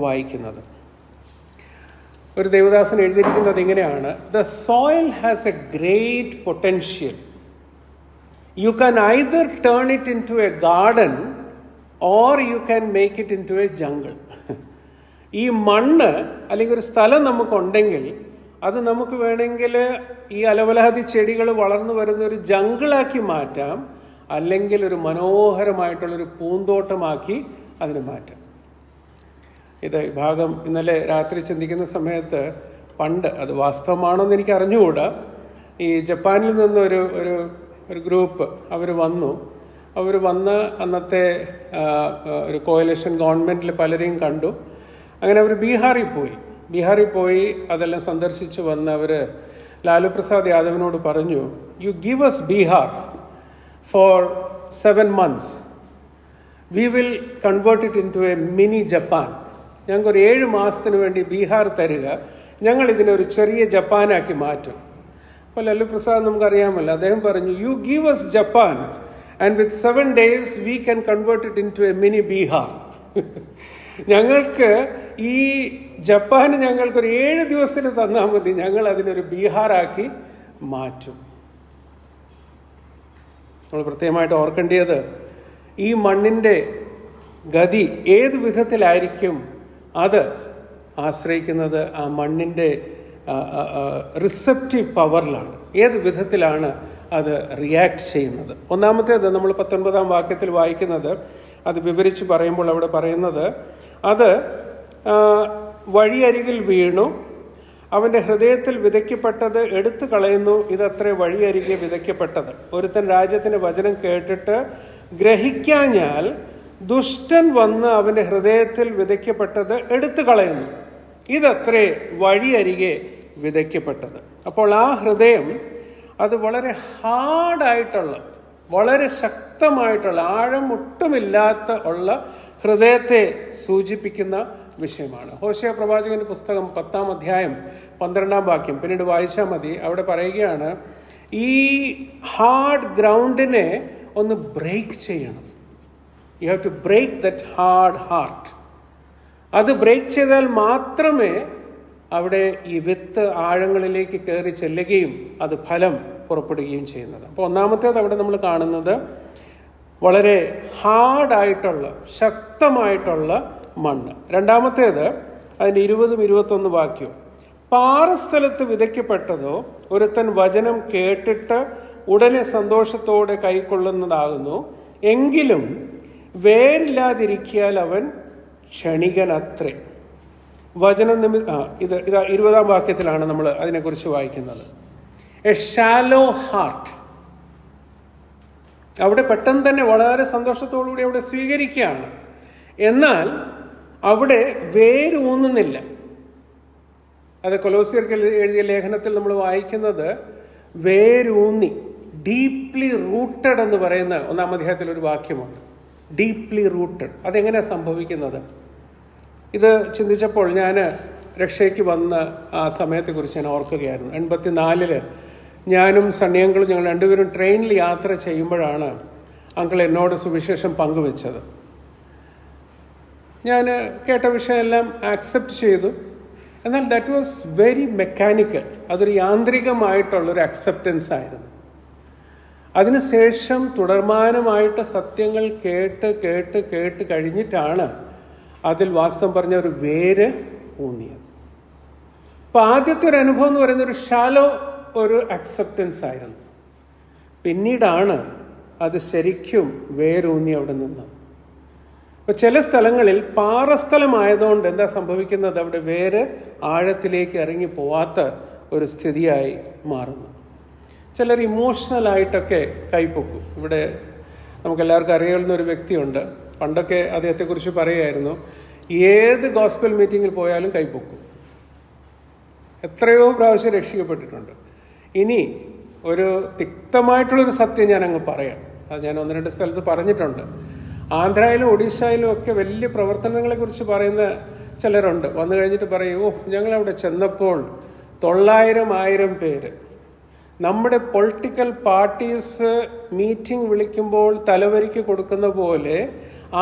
[SPEAKER 1] വായിക്കുന്നത്. ഒരു ദേവദാസൻ എഴുതിയിരിക്കുന്നത് ഇങ്ങനെയാണ്: the soil has a great potential. You can either turn it into a garden or you can make it into a jungle. ഈ മണ്ണ് അല്ലെങ്കിൽ ഒരു സ്ഥലം നമുക്കുണ്ടെങ്കിൽ അത് നമുക്ക് വേണമെങ്കിൽ ഈ അലവലാതി ചെടികൾ വളർന്നു വരുന്ന ഒരു ജംഗിളാക്കി മാറ്റാം, അല്ലെങ്കിൽ ഒരു മനോഹരമായിട്ടുള്ളൊരു പൂന്തോട്ടമാക്കി അതിനെ മാറ്റാം. ഇത് ഭാഗം ഇന്നലെ രാത്രി ചിന്തിക്കുന്ന സമയത്ത്, പണ്ട് അത് വാസ്തവമാണോ എന്ന് എനിക്ക് അറിഞ്ഞുകൂടാ, ഈ ജപ്പാനിൽ നിന്ന് ഒരു ഗ്രൂപ്പ് അവർ വന്ന് അന്നത്തെ ഒരു കോയലേഷൻ ഗവൺമെൻറ്റിൽ പലരെയും കണ്ടു. അങ്ങനെ അവർ ബീഹാറിൽ പോയി അതെല്ലാം സന്ദർശിച്ച് വന്ന് അവർ ലാലു പ്രസാദ് യാദവിനോട് പറഞ്ഞു, you give us Bihar for 7 months. We will convert it into a mini Japan. ഞങ്ങൾക്കൊരു 7 മാസത്തിന് വേണ്ടി ബീഹാർ തരിക, ഞങ്ങൾ ഇതിനൊരു ചെറിയ ജപ്പാനാക്കി മാറ്റും. അപ്പോൾ ലാലു പ്രസാദ് നമുക്കറിയാമല്ലോ, അദ്ദേഹം പറഞ്ഞു, you give us Japan and with 7 days we can convert it into a mini Bihar. ഞങ്ങൾക്ക് ഈ ജപ്പാന് ഞങ്ങൾക്കൊരു 7 ദിവസത്തിന് തന്നാൽ മതി, ഞങ്ങൾ അതിനൊരു ബീഹാറാക്കി മാറ്റും. നമ്മൾ പ്രത്യേകമായിട്ട് ഓർക്കേണ്ടത്, ഈ മണ്ണിൻ്റെ ഗതി ഏത് വിധത്തിലായിരിക്കും അത് ആശ്രയിക്കുന്നത് ആ മണ്ണിൻ്റെ റിസപ്റ്റീവ് പവറിലാണ്. ഏത് വിധത്തിലാണ് അത് റിയാക്ട് ചെയ്യുന്നത്. ഒന്നാമത്തേത് നമ്മൾ 19-ാം വാക്യത്തിൽ വായിക്കുന്നത്, അത് വിവരിച്ച് പറയുമ്പോൾ അവിടെ പറയുന്നത്, അത് വഴിയരികിൽ വീണു, അവൻ്റെ ഹൃദയത്തിൽ വിതയ്ക്കപ്പെട്ടത് എടുത്തു കളയുന്നു, ഇതത്രേ വഴിയരികെ വിതയ്ക്കപ്പെട്ടത്. ഒരുത്തൻ രാജ്യത്തിൻ്റെ വചനം കേട്ടിട്ട് ഗ്രഹിക്കാഞ്ഞാൽ ദുഷ്ടൻ വന്ന് അവൻ്റെ ഹൃദയത്തിൽ വിതയ്ക്കപ്പെട്ടത് എടുത്തു കളയുന്നു, ഇതത്രേ വഴിയരികെ വിതയ്ക്കപ്പെട്ടത്. അപ്പോൾ ആ ഹൃദയം അത് വളരെ ഹാർഡായിട്ടുള്ള, വളരെ ശക്തമായിട്ടുള്ള, ആഴം ഒട്ടുമില്ലാത്ത ഉള്ള ഹൃദയത്തെ സൂചിപ്പിക്കുന്ന വിഷയമാണ്. ഹോശേയ പ്രവാചകന്റെ പുസ്തകം 10-ാം അധ്യായം 12-ാം വാക്യം പിന്നീട് വായിച്ചാൽ മതി. അവിടെ പറയുകയാണ്, ഈ ഹാർഡ് ഗ്രൗണ്ടിനെ ഒന്ന് ബ്രേക്ക് ചെയ്യണം. You have to break that hard heart. അത് ബ്രേക്ക് ചെയ്താൽ മാത്രമേ അവിടെ ഈ വിത്ത് ആഴങ്ങളിലേക്ക് കയറി ചെല്ലുകയും അത് ഫലം പുറപ്പെടുകയും ചെയ്യുന്നത്. അപ്പോൾ ഒന്നാമത്തേത് അവിടെ നമ്മൾ കാണുന്നത് വളരെ ഹാർഡായിട്ടുള്ള, ശക്തമായിട്ടുള്ള മണ്ണ്. രണ്ടാമത്തേത് അതിൻ്റെ 20-21 വാക്യം, പാറസ്ഥലത്ത് വിതയ്ക്കപ്പെട്ടതോ ഒരുത്തൻ വചനം കേട്ടിട്ട് ഉടനെ സന്തോഷത്തോടെ കൈക്കൊള്ളുന്നതാകുന്നു, എങ്കിലും വേരില്ലാതിരിക്കാൽ അവൻ ക്ഷണികനത്രേ. വചനം ഇത് 20-ാം വാക്യത്തിലാണ് നമ്മൾ അതിനെക്കുറിച്ച് വായിക്കുന്നത്. A shallow heart. അവിടെ പെട്ടെന്ന് തന്നെ വളരെ സന്തോഷത്തോടുകൂടി അവിടെ സ്വീകരിക്കുകയാണ്, എന്നാൽ അവിടെ വേരൂന്നുന്നില്ല. അത് കൊലോസ്യർക്ക് എഴുതിയ ലേഖനത്തിൽ നമ്മൾ വായിക്കുന്നത് വേരൂന്നി, ഡീപ്ലി റൂട്ടഡ് എന്ന് പറയുന്ന 1-ാം അധ്യായത്തിൽ ഒരു വാക്യമുണ്ട്. Deeply rooted. അതെങ്ങനെയാണ് സംഭവിക്കുന്നത്? ഇത് ചിന്തിച്ചപ്പോൾ ഞാൻ രക്ഷയ്ക്ക് വന്ന ആ സമയത്തെക്കുറിച്ച് ഞാൻ ഓർക്കുകയായിരുന്നു. 84 ഞാനും സണ്ണിയങ്കളും ഞങ്ങൾ രണ്ടുപേരും ട്രെയിനിൽ യാത്ര ചെയ്യുമ്പോഴാണ് അങ്കിൾ എന്നോട് സുവിശേഷം പങ്കുവെച്ചത്. ഞാൻ കേട്ട വിഷയമെല്ലാം ആക്സെപ്റ്റ് ചെയ്തു. എന്നാൽ ദാറ്റ് വാസ് വെരി മെക്കാനിക്കൽ. അതൊരു യാന്ത്രികമായിട്ടുള്ളൊരു അക്സെപ്റ്റൻസ് ആയിരുന്നു. അതിനുശേഷം തുടർമാനമായിട്ട് സത്യങ്ങൾ കേട്ട് കേട്ട് കേട്ട് കഴിഞ്ഞിട്ടാണ് അതിൽ വാസ്തവം പറഞ്ഞ ഒരു വേര് ഊന്നിയത്. അപ്പൊ ആദ്യത്തെ ഒരു അനുഭവം എന്ന് പറയുന്നത് ഒരു ഷാലോ ഒരു അക്സെപ്റ്റൻസ് ആയിരുന്നു. പിന്നീടാണ് അത് ശരിക്കും വേരൂന്നി അവിടെ നിന്നത്. അപ്പൊ ചില സ്ഥലങ്ങളിൽ പാറസ്ഥലമായതുകൊണ്ട് എന്താ സംഭവിക്കുന്നത്, അവിടെ വേര് ആഴത്തിലേക്ക് ഇറങ്ങി പോവാത്ത ഒരു സ്ഥിതിയായി മാറുന്നു. ചിലർ ഇമോഷണലായിട്ടൊക്കെ കൈപ്പൊക്കും. ഇവിടെ നമുക്കെല്ലാവർക്കും അറിയാവുന്ന ഒരു വ്യക്തിയുണ്ട്. പണ്ടൊക്കെ അദ്ദേഹത്തെക്കുറിച്ച് പറയുമായിരുന്നു, ഏത് ഗോസ്പൽ മീറ്റിങ്ങിൽ പോയാലും കൈപ്പൊക്കും. എത്രയോ പ്രാവശ്യം രക്ഷിക്കപ്പെട്ടിട്ടുണ്ട്. ഇനി ഒരു തിക്തമായിട്ടുള്ളൊരു സത്യം ഞാൻ അങ്ങ് പറയാം. അത് ഞാൻ 1-2 സ്ഥലത്ത് പറഞ്ഞിട്ടുണ്ട്. ആന്ധ്രയിലും ഒഡീഷയിലും ഒക്കെ വലിയ പ്രവർത്തനങ്ങളെക്കുറിച്ച് പറയുന്ന ചിലരുണ്ട്. വന്നു കഴിഞ്ഞിട്ട് പറയും, ഞങ്ങളവിടെ ചെന്നപ്പോൾ 900-1000 പേര്. നമ്മുടെ പൊളിറ്റിക്കൽ പാർട്ടീസ് മീറ്റിംഗ് വിളിക്കുമ്പോൾ തലവരിക്ക് കൊടുക്കുന്ന പോലെ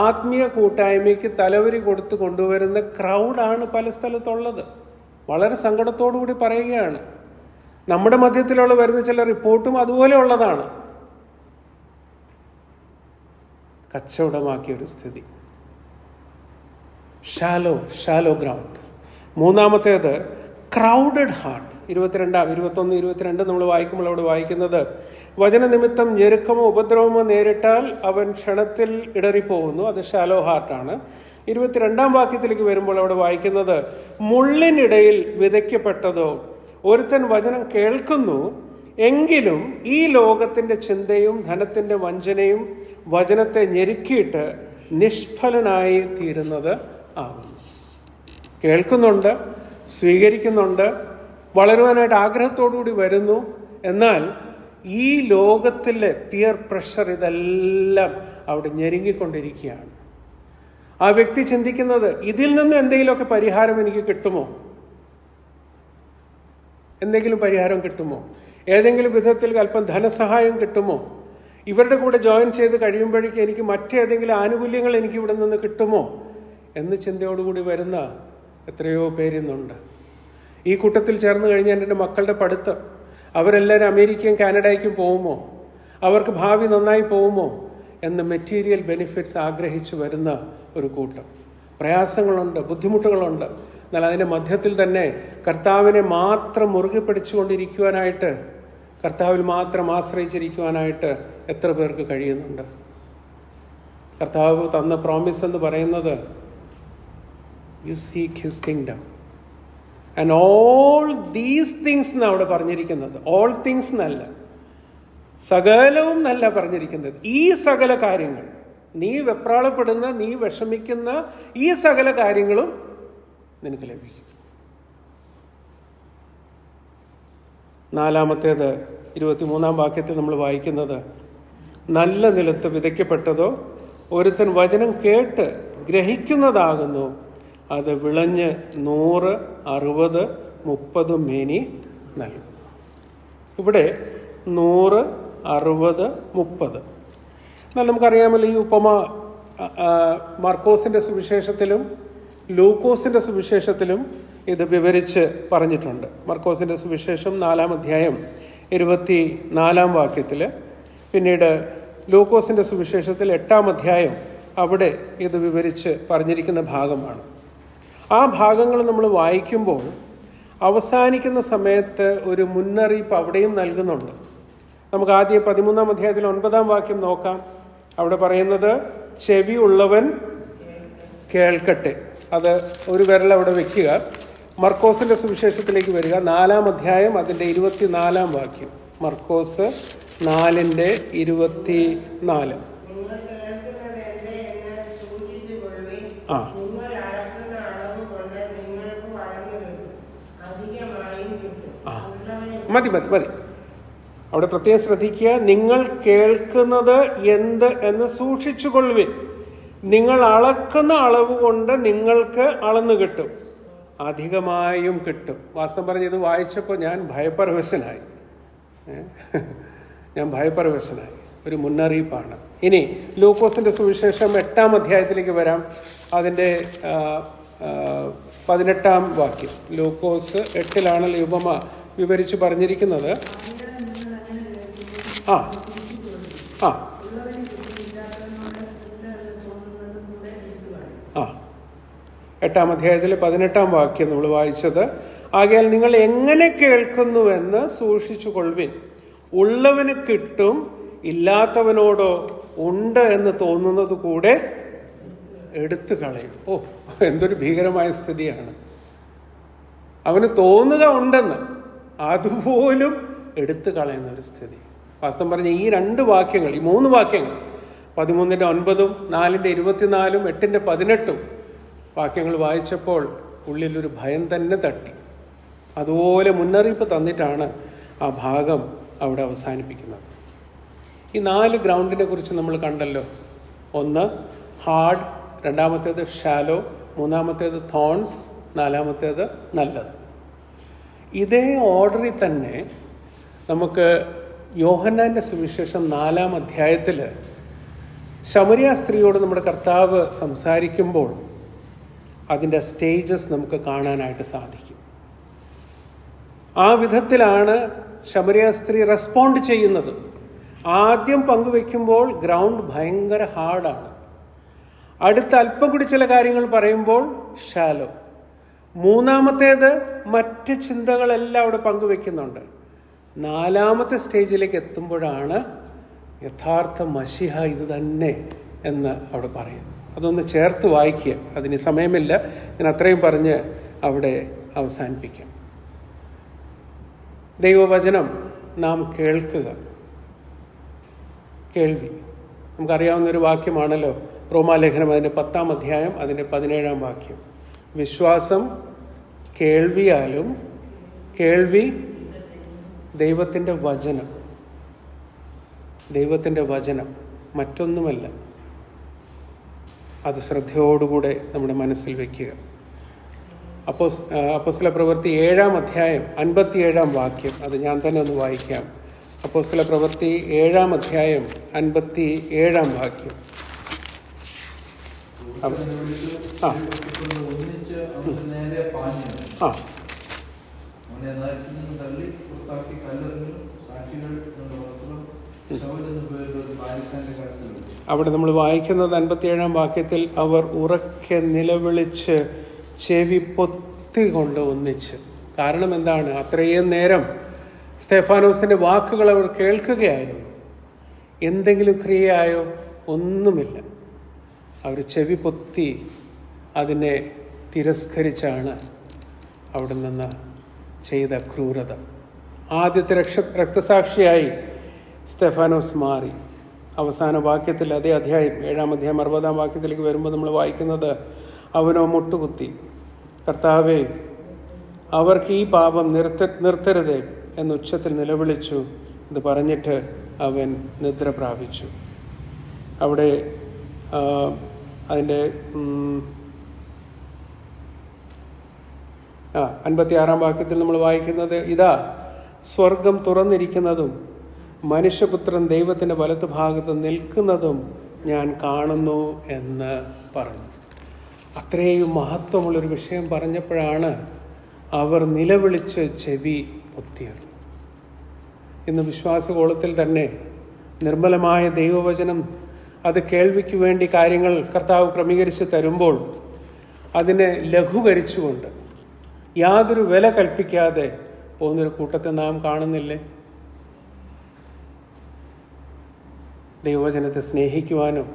[SPEAKER 1] ആത്മീയ കൂട്ടായ്മയ്ക്ക് തലവരി കൊടുത്ത് കൊണ്ടുവരുന്ന ക്രൗഡാണ് പല സ്ഥലത്തുള്ളത്. വളരെ സങ്കടത്തോടു കൂടി പറയുകയാണ്. നമ്മുടെ മധ്യത്തിലുള്ള വരുന്ന ചില റിപ്പോർട്ടും അതുപോലെ ഉള്ളതാണ്. കച്ചവടമാക്കിയ ഒരു സ്ഥിതി, ഷാലോ ഗ്രൗണ്ട്. മൂന്നാമത്തേത് ക്രൗഡഡ് ഹാർട്ട്. 21-22 നമ്മൾ വായിക്കുമ്പോൾ അവിടെ വായിക്കുന്നത്, വചനനിമിത്തം ഞെരുക്കമോ ഉപദ്രവമോ നേരിട്ടാൽ അവൻ ക്ഷണത്തിൽ ഇടറിപ്പോകുന്നു. അത് ഷാലോ ഹാർട്ടാണ്. 22 വാക്യത്തിലേക്ക് വരുമ്പോൾ അവിടെ വായിക്കുന്നത്, മുള്ളിനിടയിൽ വിതയ്ക്കപ്പെട്ടതോ, ഒരുത്തൻ വചനം കേൾക്കുന്നു, എങ്കിലും ഈ ലോകത്തിന്റെ ചിന്തയും ധനത്തിന്റെ വഞ്ചനയും വചനത്തെ ഞെരുക്കിയിട്ട് നിഷ്ഫലനായി തീരുന്നത് ആകുന്നു. കേൾക്കുന്നുണ്ട്, സ്വീകരിക്കുന്നുണ്ട്, വളരുവാനായിട്ട് ആഗ്രഹത്തോടുകൂടി വരുന്നു. എന്നാൽ ഈ ലോകത്തിലെ പിയർ പ്രഷർ ഇതെല്ലാം അവിടെ ഞെരുങ്ങിക്കൊണ്ടിരിക്കുകയാണ്. ആ വ്യക്തി ചിന്തിക്കുന്നത്, ഇതിൽ നിന്ന് എന്തെങ്കിലുമൊക്കെ പരിഹാരം എനിക്ക് കിട്ടുമോ, എന്തെങ്കിലും പരിഹാരം കിട്ടുമോ, ഏതെങ്കിലും വിധത്തിൽ അല്പം ധനസഹായം കിട്ടുമോ, ഇവരുടെ കൂടെ ജോയിൻ ചെയ്ത് കഴിയുമ്പോഴേക്കും എനിക്ക് മറ്റേതെങ്കിലും ആനുകൂല്യങ്ങൾ എനിക്ക് ഇവിടെ നിന്ന് കിട്ടുമോ എന്ന് ചിന്തയോടുകൂടി വരുന്ന എത്രയോ പേരിന്നുണ്ട്. ഈ കൂട്ടത്തിൽ ചേർന്ന് കഴിഞ്ഞാൽ എൻ്റെ മക്കളുടെ പഠിത്തം, അവരെല്ലാവരും അമേരിക്കയും കാനഡയ്ക്കും പോകുമോ, അവർക്ക് ഭാവി നന്നായി പോകുമോ എന്ന് മെറ്റീരിയൽ ബെനിഫിറ്റ്സ് ആഗ്രഹിച്ചു വരുന്ന ഒരു കൂട്ടം. പ്രയാസങ്ങളുണ്ട്, ബുദ്ധിമുട്ടുകളുണ്ട്. എന്നാൽ അതിൻ്റെ മധ്യത്തിൽ തന്നെ കർത്താവിനെ മാത്രം മുറുകെ പിടിച്ചുകൊണ്ടിരിക്കുവാനായിട്ട്, കർത്താവിൽ മാത്രം ആശ്രയിച്ചിരിക്കുവാനായിട്ട് എത്ര പേർക്ക് കഴിയുന്നുണ്ട്? കർത്താവ് തന്ന പ്രോമിസ് എന്ന് പറയുന്നത്, U seek his kingdom and all these things എന്നാണ് അവിടെ പറഞ്ഞിരിക്കുന്നത്. ഓൾ തിങ്സ് എന്നല്ല, സകലവും എന്നല്ല പറഞ്ഞിരിക്കുന്നത്. ഈ സകല കാര്യങ്ങൾ, നീ വെപ്രാളപ്പെടുന്ന, നീ വിഷമിക്കുന്ന ഈ സകല കാര്യങ്ങളും നിനക്ക് ലഭിക്കും. നാലാമത്തേത് 23 വാക്യത്തിൽ നമ്മൾ വായിക്കുന്നത്, നല്ല നിലത്ത് വിതയ്ക്കപ്പെട്ടതോ, ഒരുത്തൻ വചനം കേട്ട് ഗ്രഹിക്കുന്നതാകുന്നു, അത് വിളഞ്ഞ് 100, 60, 30 മേനി നൽകുന്നു. ഇവിടെ 100, 60, 30. എന്നാൽ നമുക്കറിയാമല്ലോ, ഈ ഉപമ മാർക്കോസിന്റെ സുവിശേഷത്തിലും ലൂക്കോസിന്റെ സുവിശേഷത്തിലും ഇത് വിവരിച്ച് പറഞ്ഞിട്ടുണ്ട്. മർക്കോസിന്റെ സുവിശേഷം 4-ാം അധ്യായം 24-ാം വാക്യത്തിൽ, പിന്നീട് ലൂക്കോസിന്റെ സുവിശേഷത്തിൽ 8-ാം അധ്യായം അവിടെ ഇത് വിവരിച്ച് പറഞ്ഞിരിക്കുന്ന ഭാഗമാണ്. ആ ഭാഗങ്ങൾ നമ്മൾ വായിക്കുമ്പോൾ അവസാനിക്കുന്ന സമയത്ത് ഒരു മുന്നറിയിപ്പ് അവിടെയും നൽകുന്നുണ്ട്. നമുക്ക് ആദ്യം 13-ാം അധ്യായത്തിൽ 9-ാം വാക്യം നോക്കാം. അവിടെ പറയുന്നത്, ചെവി ഉള്ളവൻ കേൾക്കട്ടെ. അത് ഒരു വിരൽ അവിടെ വെക്കുക. മർക്കോസിന്റെ സുവിശേഷത്തിലേക്ക് വരിക, 4-ാം അധ്യായം അതിൻ്റെ 24-ാം വാക്യം. മർക്കോസ് 4:24. ആ മതി. അവിടെ പ്രത്യേകം ശ്രദ്ധിക്കുക, നിങ്ങൾ കേൾക്കുന്നത് എന്ത് എന്ന് സൂക്ഷിച്ചുകൊള്ളുവിൻ. നിങ്ങൾ അളക്കുന്ന അളവ് കൊണ്ട് നിങ്ങൾക്ക് അളന്നു കിട്ടും, അധികമായും കിട്ടും. വാസ്തവം പറഞ്ഞ് ഇത് വായിച്ചപ്പോൾ ഞാൻ ഭയപരവശനായി. ഒരു മുന്നറിയിപ്പാണ്. ഇനി ലൂക്കോസിന്റെ സുവിശേഷം 8-ാം അധ്യായത്തിലേക്ക് വരാം. അതിൻ്റെ 18-ാം വാക്യം. ലൂക്കോസ് 8-ലാണല്ലോ ഉപമ വിവരിച്ചു പറഞ്ഞിരിക്കുന്നത്.
[SPEAKER 2] ഉള്ളവന് കിട്ടിയില്ലാത്തവനോട് ഉണ്ട് എന്ന് തോന്നുന്നതും കൂടെ എടുത്തു കളയും.
[SPEAKER 1] 8-ാം അധ്യായത്തിലെ 18-ാം വാക്യം നമ്മൾ വായിച്ചത്, ആകയാൽ നിങ്ങൾ എങ്ങനെ കേൾക്കുന്നുവെന്ന് സൂക്ഷിച്ചു കൊള്ളുവിൻ. ഉള്ളവന് കിട്ടും, ഇല്ലാത്തവനോടോ ഉണ്ട് എന്ന് തോന്നുന്നത് കൂടെ എടുത്തു കളയും. എന്തൊരു ഭീകരമായ സ്ഥിതിയാണ്. അവന് തോന്നുക ഉണ്ടെന്ന് അതുപോലും എടുത്തു കളയുന്ന ഒരു സ്ഥിതി. വാസ്തവം പറഞ്ഞ ഈ 2 വാക്യങ്ങൾ, ഈ 3 വാക്യങ്ങൾ, 13:9, 4:24, 8:18 വാക്യങ്ങൾ വായിച്ചപ്പോൾ ഉള്ളിലൊരു ഭയം തന്നെ തട്ടി. അതുപോലെ മുന്നറിയിപ്പ് തന്നിട്ടാണ് ആ ഭാഗം അവിടെ അവസാനിപ്പിക്കുന്നത്. ഈ 4 ഗ്രൗണ്ടിനെ കുറിച്ച് നമ്മൾ കണ്ടല്ലോ. 1 ഹാർഡ്, 2-ാമത്തേത് ഷാലോ, 3-ാമത്തേത് തോൺസ്, 4-ാമത്തേത് നല്ലത്. ഇതേ ഓർഡറിൽ തന്നെ നമുക്ക് യോഹന്നാന്റെ സുവിശേഷം 4-ാം അധ്യായത്തിൽ ശമരിയ സ്ത്രീയോട് നമ്മുടെ കർത്താവ് സംസാരിക്കുമ്പോൾ അതിൻ്റെ സ്റ്റേജസ് നമുക്ക് കാണാനായിട്ട് സാധിക്കും. ആ വിധത്തിലാണ് ശമരിയ സ്ത്രീ റെസ്പോണ്ട് ചെയ്യുന്നത്. ആദ്യം പങ്കുവെക്കുമ്പോൾ ഗ്രൗണ്ട് ഭയങ്കര ഹാർഡാണ്. അടുത്ത അല്പം കൂടി ചില കാര്യങ്ങൾ പറയുമ്പോൾ ഷാലോ. 3-ാമത്തേത് മറ്റ് ചിന്തകളെല്ലാം അവിടെ പങ്കുവെക്കുന്നുണ്ട്. 4-ാമത്തെ സ്റ്റേജിലേക്ക് എത്തുമ്പോഴാണ് യഥാർത്ഥ മശിഹ ഇത് തന്നെ എന്ന് അവിടെ പറയും. അതൊന്ന് ചേർത്ത് വായിക്കുക. അതിന് സമയമില്ല, ഞാൻ അത്രയും പറഞ്ഞ് അവിടെ അവസാനിപ്പിക്കാം. ദൈവവചനം നാം കേൾക്കുക, കേൾവി. നമുക്കറിയാവുന്നൊരു വാക്യമാണല്ലോ റോമാലേഖനം അതിൻ്റെ 10-ാം അധ്യായം അതിൻ്റെ 17-ാം വാക്യം. വിശ്വാസം കേൾവിയാലും, കേൾവി ദൈവത്തിൻ്റെ വചനം. ദൈവത്തിൻ്റെ വചനം, മറ്റൊന്നുമല്ല. അത് ശ്രദ്ധയോടുകൂടെ നമ്മുടെ മനസ്സിൽ വയ്ക്കുക. അപ്പോസ്തല പ്രവൃത്തി 7-ാം അധ്യായം 57-ാം വാക്യം, അത് ഞാൻ തന്നെ ഒന്ന് വായിക്കാം. അപ്പോസ്തല പ്രവൃത്തി 7-ാം അധ്യായം 57-ാം വാക്യം. അവിടെ നമ്മൾ വായിക്കുന്നത് 57-ാം വാക്യത്തിൽ, അവർ ഉറക്കെ നിലവിളിച്ച് ചെവി പൊത്തിക്കൊണ്ട് ഒന്നിച്ച്. കാരണം എന്താണ്? അത്രയും നേരം സ്തെഫാനോസിന്റെ വാക്കുകൾ അവർ കേൾക്കുകയായിരുന്നു. എന്തെങ്കിലും ക്രിയയായോ? ഒന്നുമില്ല. അവർ ചെവി പൊത്തി അതിനെ തിരസ്കരിച്ചാണ് അവിടെ നിന്ന് ചെയ്ത ക്രൂരത. ആദ്യത്തെ രക്തസാക്ഷിയായി സ്തെഫാനോസ് മാറി. അവസാന വാക്യത്തിൽ അതേ അധ്യായം 7-ാം അധ്യായം 60-ാം വാക്യത്തിലേക്ക് വരുമ്പോൾ നമ്മൾ വായിക്കുന്നത്, അവനോ മുട്ടുകുത്തി, കർത്താവേ, അവർക്ക് ഈ പാപം നിർത്തരുതേ എന്ന് ഉച്ചത്തിൽ നിലവിളിച്ചു. ഇത് പറഞ്ഞിട്ട് അവൻ നിദ്ര പ്രാപിച്ചു. അവിടെ അതിൻ്റെ 56-ാം വാക്യത്തിൽ നമ്മൾ വായിക്കുന്നത്, ഇതാ സ്വർഗം തുറന്നിരിക്കുന്നതും മനുഷ്യപുത്രൻ ദൈവത്തിൻ്റെ വലത്ത് ഭാഗത്ത് നിൽക്കുന്നതും ഞാൻ കാണുന്നു എന്ന് പറഞ്ഞു. അത്രയും മഹത്വമുള്ളൊരു വിഷയം പറഞ്ഞപ്പോഴാണ് അവർ നിലവിളിച്ച് ചെവി പൊത്തിയത്. ഇന്ന് വിശ്വാസകോളത്തിൽ തന്നെ നിർമ്മലമായ ദൈവവചനം അത് കേൾവിക്ക് വേണ്ടി കാര്യങ്ങൾ കർത്താവ് ക്രമീകരിച്ച് തരുമ്പോൾ അതിനെ ലഘൂകരിച്ചുകൊണ്ട് യാതൊരു വില കൽപ്പിക്കാതെ പോകുന്നൊരു കൂട്ടത്തെ നാം കാണുന്നില്ലേ? ദൈവവചനത്തെ സ്നേഹിക്കുവാനും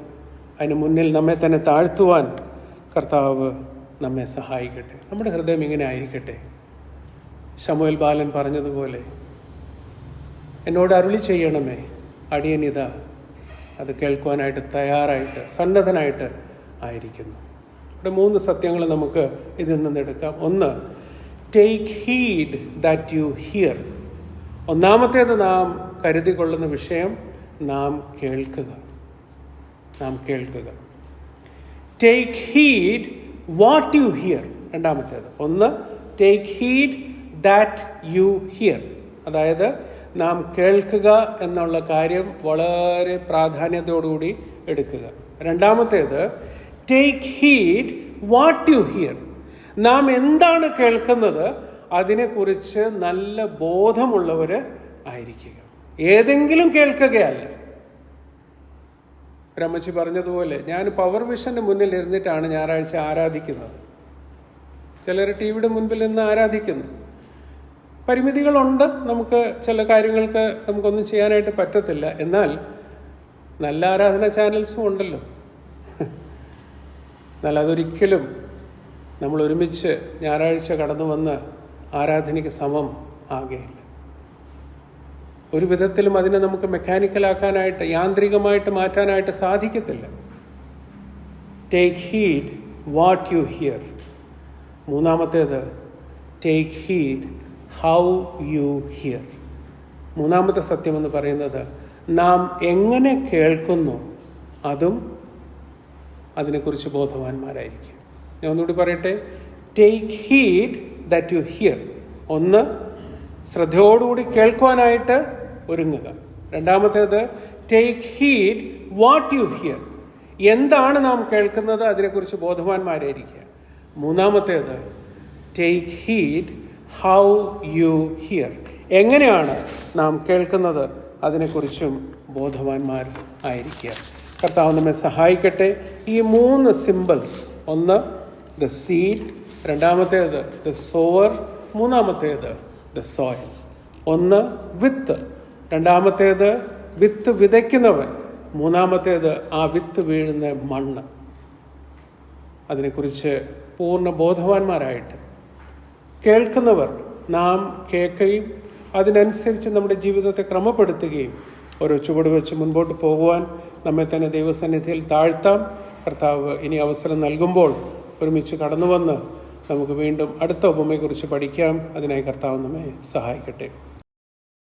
[SPEAKER 1] അതിന് മുന്നിൽ നമ്മെ തന്നെ താഴ്ത്തുവാൻ കർത്താവ് നമ്മെ സഹായിക്കട്ടെ. നമ്മുടെ ഹൃദയം ഇങ്ങനെ ആയിരിക്കട്ടെ. ശമൂവേൽ ബാലൻ പറഞ്ഞതുപോലെ, എന്നോട് അരുളി ചെയ്യണമേ, അടിയനിതാ അത് കേൾക്കുവാനായിട്ട് തയ്യാറായിട്ട് സന്നദ്ധനായിട്ട് ആയിരിക്കുന്നു. ഇവിടെ 3 സത്യങ്ങൾ നമുക്ക് ഇതിൽ നിന്നെടുക്കാം. 1, take heed that you here. ഒന്നാമത്തേത് നാം കരുതിക്കൊള്ളുന്ന വിഷയം നാം കേൾക്കുക. Take heed what you here. രണ്ടാമത്തേത് 1, take heed that you here. അതായത് നാം കേൾക്കുക എന്നുള്ള കാര്യം വളരെ പ്രാധാന്യത്തോടുകൂടി എടുക്കുക. രണ്ടാമത്തേത് take heed what you here. നാം എന്താണ് കേൾക്കുന്നത് അതിനെക്കുറിച്ച് നല്ല ബോധമുള്ളവർ ആയിരിക്കുക. ഏതെങ്കിലും കേൾക്കുകയല്ല. ഒരമ്മച്ചി പറഞ്ഞതുപോലെ ഞാൻ പവർ വിഷന്റെ മുന്നിൽ ഇരുന്നിട്ടാണ് ഞായറാഴ്ച ആരാധിക്കുന്നത്. ചിലർ ടി വിയുടെ മുൻപിൽ നിന്ന് ആരാധിക്കുന്നു. പരിമിതികളുണ്ട്, നമുക്ക് ചില കാര്യങ്ങൾക്ക് നമുക്കൊന്നും ചെയ്യാനായിട്ട് പറ്റത്തില്ല. എന്നാൽ നല്ല ആരാധന ചാനൽസും ഉണ്ടല്ലോ. എന്നാൽ അതൊരിക്കലും നമ്മൾ ഒരുമിച്ച് ഞായറാഴ്ച കടന്നു വന്ന് ആരാധനയ്ക്ക് സമം ആകുകയില്ല. ഒരു വിധത്തിലും അതിനെ നമുക്ക് മെക്കാനിക്കലാക്കാനായിട്ട്, യാന്ത്രികമായിട്ട് മാറ്റാനായിട്ട് സാധിക്കത്തില്ല. Take heed what you hear. മൂന്നാമത്തേത് take heed how you hear. മൂന്നാമത്തെ സത്യമെന്ന് പറയുന്നത് നാം എങ്ങനെ കേൾക്കുന്നു അതും അതിനെക്കുറിച്ച് ബോധവാന്മാരായിരിക്കും. ഞാൻ ഒന്നുകൂടി പറയട്ടെ. Take heed that you here. ഒന്ന്, ശ്രദ്ധയോടുകൂടി കേൾക്കുവാനായിട്ട് ഒരുങ്ങുക. രണ്ടാമത്തേത് take heed what you here. എന്താണ് നാം കേൾക്കുന്നത് അതിനെക്കുറിച്ച് ബോധവാന്മാരായിരിക്കുക. മൂന്നാമത്തേത് take heed how you here. എങ്ങനെയാണ് നാം കേൾക്കുന്നത് അതിനെക്കുറിച്ചും ബോധവാന്മാർ ആയിരിക്കുക. കർത്താവ് നമ്മെ സഹായിക്കട്ടെ. ഈ 3 സിംബൽസ്, ഒന്ന് ദ സീഡ്, രണ്ടാമത്തേത് ദ സോവർ, മൂന്നാമത്തേത് ദ സോയിൽ. ഒന്ന് വിത്ത്, രണ്ടാമത്തേത് വിത്ത് വിതയ്ക്കുന്നവൻ, മൂന്നാമത്തേത് ആ വിത്ത് വീഴുന്ന മണ്ണ്. അതിനെക്കുറിച്ച് പൂർണ്ണ ബോധവാന്മാരായിട്ട് കേൾക്കുന്നവർ നാം കേൾക്കുകയും അതിനനുസരിച്ച് നമ്മുടെ ജീവിതത്തെ ക്രമപ്പെടുത്തുകയും ഓരോ ചുവട് വെച്ച് മുൻപോട്ട് പോകുവാൻ നമ്മെ തന്നെ ദൈവസന്നിധിയിൽ താഴ്ത്താം. കർത്താവ് ഇനി അവസരം നൽകുമ്പോൾ ഒരുമിച്ച് കടന്നു വന്ന് നമുക്ക് വീണ്ടും അടുത്ത ഉപമയെക്കുറിച്ച് പഠിക്കാം. അതിനായി കർത്താവ് നമ്മെ സഹായിക്കട്ടെ.